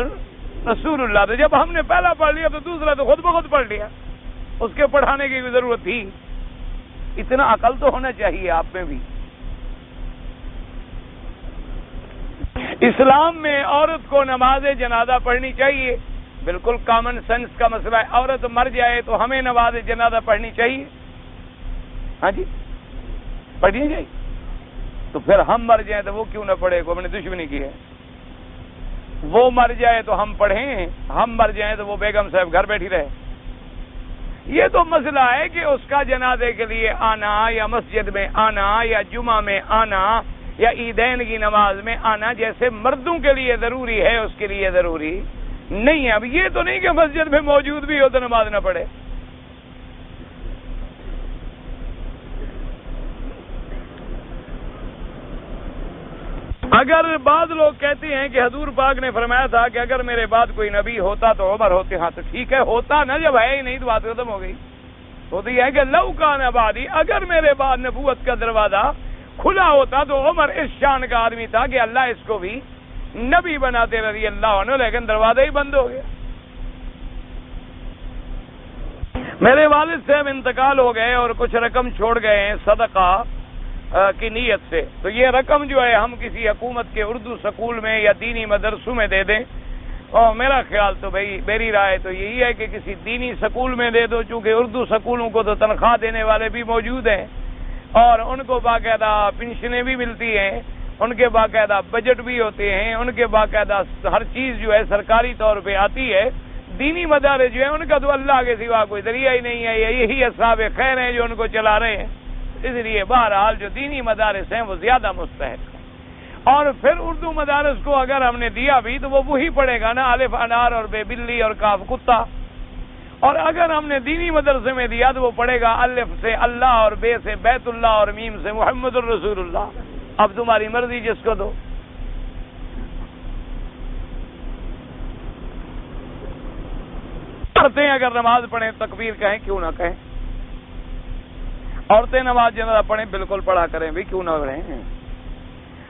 Speaker 1: رسول اللہ. تو جب ہم نے پہلا پڑھ لیا تو دوسرا تو خود بخود پڑھ لیا، اس کے پڑھانے کی بھی ضرورت تھی. اتنا عقل تو ہونا چاہیے آپ میں بھی. اسلام میں عورت کو نماز جنازہ پڑھنی چاہیے، بالکل کامن سینس کا مسئلہ ہے. عورت مر جائے تو ہمیں نماز جنازہ پڑھنی چاہیے. ہاں جی پڑھنی چاہیے. تو پھر ہم مر جائیں تو وہ کیوں نہ پڑھے؟ کو ہم نے دشمنی کی ہے. وہ مر جائے تو ہم پڑھیں، ہم مر جائیں تو وہ بیگم صاحب گھر بیٹھی رہے. یہ تو مسئلہ ہے کہ اس کا جنازے کے لیے آنا، یا مسجد میں آنا، یا جمعہ میں آنا، یا عیدین کی نماز میں آنا جیسے مردوں کے لیے ضروری ہے اس کے لیے ضروری نہیں ہے. اب یہ تو نہیں کہ مسجد میں موجود بھی ہو تو نماز نہ پڑھے. اگر بعض لوگ کہتے ہیں کہ حضور پاک نے فرمایا تھا کہ اگر میرے بعد کوئی نبی ہوتا تو عمر ہوتے، ہاں تو ٹھیک ہے، ہوتا نا، جب ہے ہی نہیں تو بات ختم ہو گئی. ہوتی ہے کہ لو کان بعدی، اگر میرے بعد نبوت کا دروازہ کھلا ہوتا تو عمر اس شان کا آدمی تھا کہ اللہ اس کو بھی نبی بناتے رضی اللہ عنہ، لیکن دروازہ ہی بند ہو گیا. میرے والد صاحب انتقال ہو گئے اور کچھ رقم چھوڑ گئے ہیں صدقہ کی نیت سے، تو یہ رقم جو ہے ہم کسی حکومت کے اردو سکول میں یا دینی مدرسوں میں دے دیں اور میرا خیال تو بھائی میری رائے تو یہی ہے کہ کسی دینی سکول میں دے دو، چونکہ اردو سکولوں کو تو تنخواہ دینے والے بھی موجود ہیں اور ان کو باقاعدہ پنشنیں بھی ملتی ہیں، ان کے باقاعدہ بجٹ بھی ہوتے ہیں، ان کے باقاعدہ ہر چیز جو ہے سرکاری طور پہ آتی ہے۔ دینی مدارس جو ہیں ان کا تو اللہ کے سوا کوئی ذریعہ ہی نہیں ہے، یہی اصحاب خیر ہیں جو ان کو چلا رہے ہیں۔ اس لیے بہرحال جو دینی مدارس ہیں وہ زیادہ مستحق ہیں۔ اور پھر اردو مدارس کو اگر ہم نے دیا بھی تو وہ وہی پڑھے گا نا، الف انار اور بے بلی اور کاف کتا۔ اور اگر ہم نے دینی مدرسے میں دیا تو وہ پڑھے گا الف سے اللہ اور بے سے بیت اللہ اور میم سے محمد الرسول اللہ۔ اب تمہاری مرضی جس کو دو۔ عورتیں اگر نماز پڑھیں تکبیر کہیں کیوں نہ کہیں، عورتیں نماز جنازہ پڑھیں بالکل پڑھا کریں بھی، کیوں نہ پڑھیں۔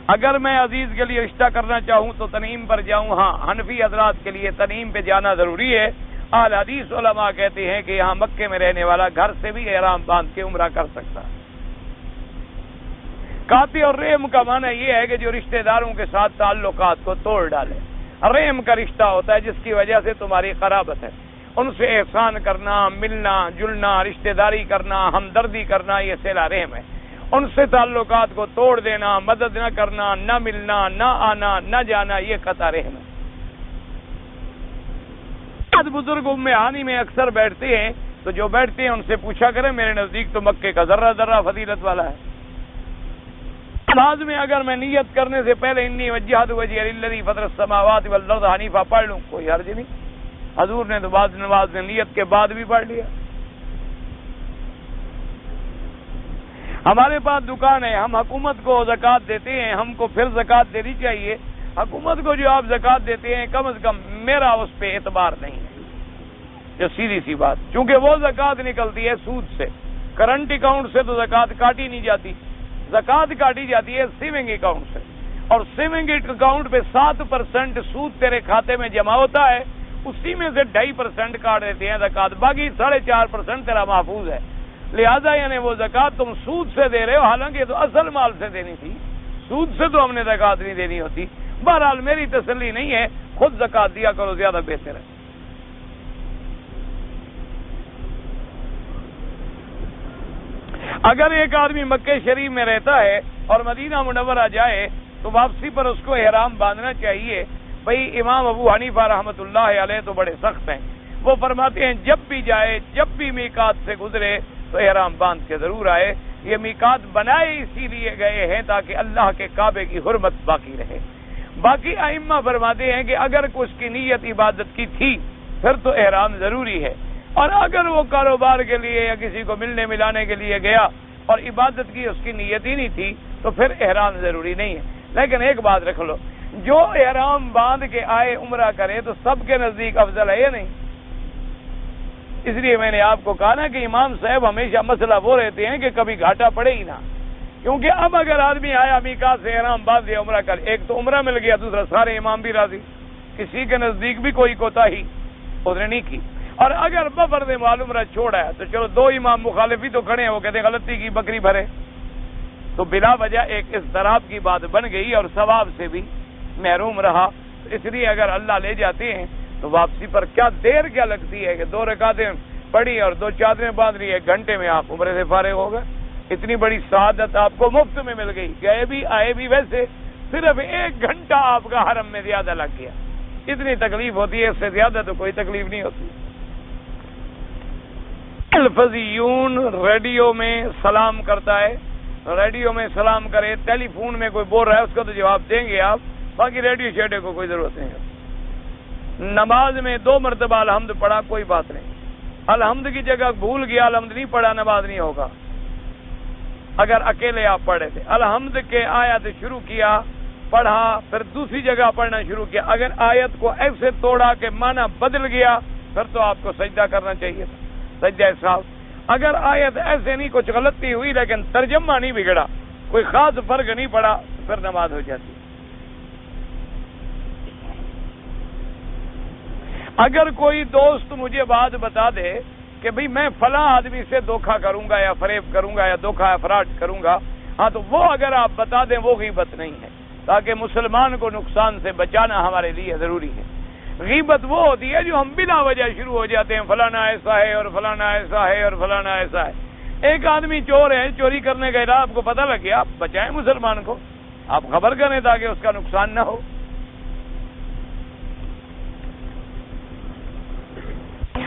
Speaker 1: اگر میں عزیز کے لیے رشتہ کرنا چاہوں تو تنعیم پر جاؤں، ہاں حنفی حضرات کے لیے تنعیم پہ جانا ضروری ہے۔ اہل حدیث علماء کہتے ہیں کہ یہاں مکے میں رہنے والا گھر سے بھی احرام باندھ کے عمرہ کر سکتا ہے۔ قاطع اور رحم کا معنی یہ ہے کہ جو رشتہ داروں کے ساتھ تعلقات کو توڑ ڈالے۔ رحم کا رشتہ ہوتا ہے جس کی وجہ سے تمہاری قرابت ہے، ان سے احسان کرنا، ملنا جلنا، رشتہ داری کرنا، ہمدردی کرنا، یہ صلہ رحم ہے۔ ان سے تعلقات کو توڑ دینا، مدد نہ کرنا، نہ ملنا، نہ آنا، نہ جانا، یہ قطع رحم ہے۔ بزرگ ام ہانی میں اکثر بیٹھتے ہیں تو جو بیٹھتے ہیں ان سے پوچھا کریں، میرے نزدیک تو مکے کا ذرہ ذرہ فضیلت والا ہے۔ نماز میں اگر میں نیت کرنے سے پہلے انی وجہت وجہی للذی فطر السماوات والارض حنیفا پڑھ لوں کوئی حرج نہیں۔ حضور نے تو بعض نماز میں نیت کے بعد بھی پڑھ لیا۔ ہمارے پاس دکان ہے، ہم حکومت کو زکوٰۃ دیتے ہیں، ہم کو پھر زکوٰۃ دینی چاہیے۔ حکومت کو جو آپ زکوٰۃ دیتے ہیں کم از کم میرا اس پہ اعتبار نہیں ہے، جو سیدھی سی بات، چونکہ وہ زکوٰۃ نکلتی ہے سود سے، کرنٹ اکاؤنٹ سے تو زکوٰۃ کاٹی نہیں جاتی، زکوٰۃ کاٹی جاتی ہے سیونگ اکاؤنٹ سے، اور سیونگ اکاؤنٹ پہ 7% سود تیرے کھاتے میں جمع ہوتا ہے، اسی میں سے 2.5% کاٹ دیتے ہیں زکوٰۃ، باقی 4.5% تیرا محفوظ ہے۔ لہذا یعنی وہ زکوٰۃ تم سود سے دے رہے ہو، حالانکہ تو اصل مال سے دینی تھی، سود سے تو ہم نے زکوٰۃ نہیں دینی ہوتی۔ بہرحال میری تسلی نہیں ہے، خود زکوٰۃ دیا کرو، زیادہ بہتر ہے۔ اگر ایک آدمی مکہ شریف میں رہتا ہے اور مدینہ منورہ جائے تو واپسی پر اس کو احرام باندھنا چاہیے۔ بھئی امام ابو حنیفہ رحمۃ اللہ علیہ تو بڑے سخت ہیں، وہ فرماتے ہیں جب بھی جائے، جب بھی میقات سے گزرے تو احرام باندھ کے ضرور آئے۔ یہ میقات بنائے اسی لیے گئے ہیں تاکہ اللہ کے کعبے کی حرمت باقی رہے۔ باقی ائمہ فرماتے ہیں کہ اگر اس کی نیت عبادت کی تھی پھر تو احرام ضروری ہے، اور اگر وہ کاروبار کے لیے یا کسی کو ملنے ملانے کے لیے گیا اور عبادت کی اس کی نیت ہی نہیں تھی تو پھر احرام ضروری نہیں ہے۔ لیکن ایک بات رکھ لو، جو احرام باندھ کے آئے عمرہ کرے تو سب کے نزدیک افضل ہے یا نہیں؟ اس لیے میں نے آپ کو کہا نا کہ امام صاحب ہمیشہ مسئلہ وہ رہتے ہیں کہ کبھی گھاٹا پڑے ہی نہ، کیونکہ اب اگر آدمی آیا میقات سے احرام باندھ دیا عمرہ کر، ایک تو عمرہ مل گیا، دوسرا سارے امام بھی راضی، کسی کے نزدیک بھی کوئی کوتاہی اس نے نہیں کی۔ اور اگر بفرض معلوم رہ چھوڑا ہے تو چلو 2 امام مخالفی تو کھڑے ہیں، وہ کہتے ہیں غلطی کی بکری بھرے، تو بلا وجہ ایک اضطراب کی بات بن گئی اور ثواب سے بھی محروم رہا۔ اس لیے اگر اللہ لے جاتے ہیں تو واپسی پر کیا دیر کیا لگتی ہے کہ 2 رکعتیں پڑھی اور 2 چادریں باندھ لی، 1 گھنٹے میں آپ عمرے سے فارغ ہو گئے۔ اتنی بڑی سعادت آپ کو مفت میں مل گئی، گئے بھی آئے بھی، ویسے صرف 1 گھنٹہ آپ کا حرم میں زیادہ لگ گیا۔ اتنی تکلیف ہوتی ہے، اس سے زیادہ تو کوئی تکلیف نہیں ہوتی۔ الفضیون ریڈیو میں سلام کرتا ہے، ریڈیو میں سلام کرے، ٹیلی فون میں کوئی بول رہا ہے اس کا تو جواب دیں گے آپ، باقی ریڈیو شیڈے کو کوئی ضرورت نہیں ہے۔ نماز میں 2 مرتبہ الحمد پڑھا کوئی بات نہیں، الحمد کی جگہ بھول گیا الحمد نہیں پڑھا، نماز نہیں ہوگا۔ اگر اکیلے آپ پڑھے تھے، الحمد کے آیت شروع کیا، پڑھا، پھر دوسری جگہ پڑھنا شروع کیا، اگر آیت کو ایسے توڑا کہ معنی بدل گیا پھر تو آپ کو سجدہ کرنا چاہیے تھا، سجدہ صاحب۔ اگر آیت ایسے نہیں، کچھ غلطی ہوئی لیکن ترجمہ نہیں بگڑا، کوئی خاص فرق نہیں پڑا، پھر نماز ہو جاتی۔ اگر کوئی دوست مجھے بات بتا دے کہ بھئی میں فلاں آدمی سے دھوکہ کروں گا یا فریب کروں گا یا دھوکہ افراڈ کروں گا، ہاں تو وہ اگر آپ بتا دیں وہ غیبت نہیں ہے، تاکہ مسلمان کو نقصان سے بچانا ہمارے لیے ضروری ہے۔ غیبت وہ ہوتی ہے جو ہم بلا وجہ شروع ہو جاتے ہیں، فلانا ایسا ہے اور فلانا ایسا ہے اور فلانا ایسا ہے۔ ایک آدمی چور ہے، چوری کرنے گیا، آپ کو پتہ لگ گیا، آپ بچائیں مسلمان کو، آپ خبر کریں تاکہ اس کا نقصان نہ ہو۔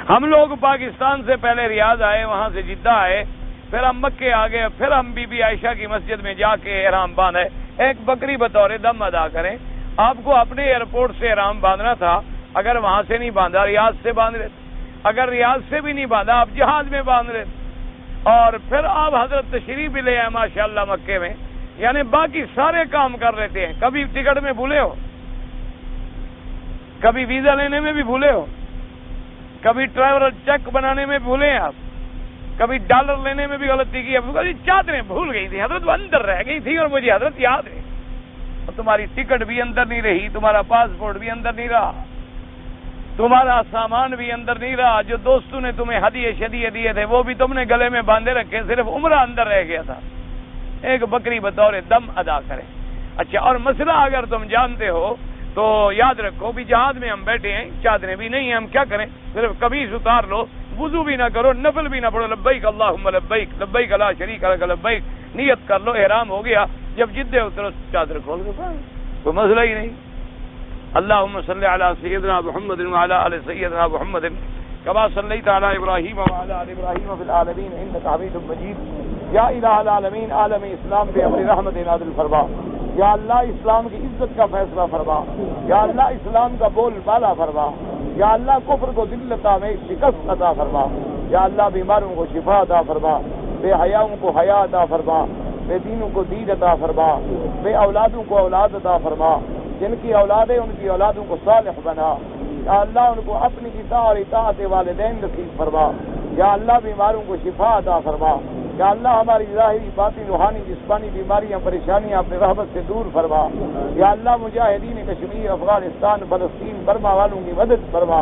Speaker 1: ہم لوگ پاکستان سے پہلے ریاض آئے، وہاں سے جدہ آئے، پھر ہم مکے آ گئے، پھر ہم بی بی عائشہ کی مسجد میں جا کے احرام باندھے، ایک بکری بطور دم ادا کریں۔ آپ کو اپنے ایئرپورٹ سے احرام باندھنا تھا، اگر وہاں سے نہیں باندھا ریاض سے باندھ رہے، اگر ریاض سے بھی نہیں باندھا آپ جہاز میں باندھ رہے، اور پھر آپ حضرت تشریف بھی لے آئے ماشاءاللہ مکے میں، یعنی باقی سارے کام کر لیتے ہیں۔ کبھی ٹکٹ میں بھولے ہو، کبھی ویزا لینے میں بھی بھولے ہو، کبھی ٹریول چیک بنانے میں بھولے ہیں آپ، کبھی ڈالر لینے میں بھی غلطی کی، چادریں بھول گئی تھی حضرت، وہ اندر رہ گئی تھی اور مجھے حضرت یاد ہے، اور تمہاری ٹکٹ بھی اندر نہیں رہی، تمہارا پاسپورٹ بھی اندر نہیں رہا، تمہارا سامان بھی اندر نہیں رہا، جو دوستوں نے تمہیں ہدیے شدیے دیے تھے وہ بھی تم نے گلے میں باندھے رکھے، صرف عمرہ اندر رہ گیا تھا۔ ایک بکری بطور دم ادا کرے۔ اچھا، اور مسئلہ اگر تم جانتے ہو تو یاد رکھو بھی جہاز میں ہم بیٹھے ہیں، چادریں بھی نہیں ہیں، ہم کیا کریں؟ صرف قمیص اتار لو، وضو بھی نہ کرو، نفل بھی نہ پڑھو، لبیک اللہم لبیک لبیک لا شریک لک لبیک، نیت کر لو، احرام ہو گیا، جب جدے اترو چادر کھول دو، کوئی مسئلہ ہی نہیں۔ اللہم صلی علی سیدنا محمد وعلی آل سیدنا محمد کما صلیت علی ابراہیم وعلی آل ابراہیم فی العالمین انک حمید مجید۔ یا الہ العالمین، عالم اسلام پہ اپنی رحمت نازل فرما۔ یا اللہ اسلام کی عزت کا فیصلہ فرما۔ یا اللہ اسلام کا بول بالا فرما۔ یا اللہ کفر کو ذلت میں شکست عطا فرما۔ یا اللہ بیماروں کو شفا عطا فرما، بے حیاؤں کو حیا عطا فرما، بے دینوں کو دین عطا فرما، بے اولادوں کو اولاد عطا فرما، جن کی اولاد ہے ان کی اولادوں کو صالح بنا۔ یا اللہ ان کو اپنی اطاعت اور اطاعت والدین نصیب فرما۔ یا اللہ بیماروں کو شفا عطا فرما۔ یا اللہ ہماری ظاہری باطنی روحانی جسمانی بیماریاں پریشانیاں اپنے رحمت سے دور فرما۔ یا اللہ مجاہدین کشمیر، افغانستان، فلسطین، برما والوں کی مدد فرما۔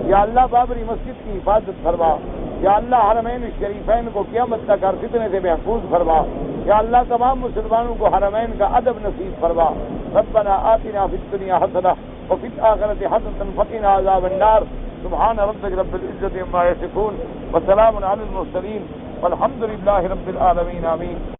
Speaker 1: یا اللہ بابری مسجد کی حفاظت فرما۔ یا اللہ حرمین شریفین کو قیامت تک ہر فتنے سے محفوظ فرما۔ یا اللہ تمام مسلمانوں کو حرمین کا ادب نصیب فرما۔ ربنا آتنا فی الدنیا حسنہ وفی الآخرۃ حسنۃ وقنا عذاب النار۔ سبحان ربک رب العزۃ عما یصفون وسلام علی المرسلین والحمد للہ رب العالمین، آمین۔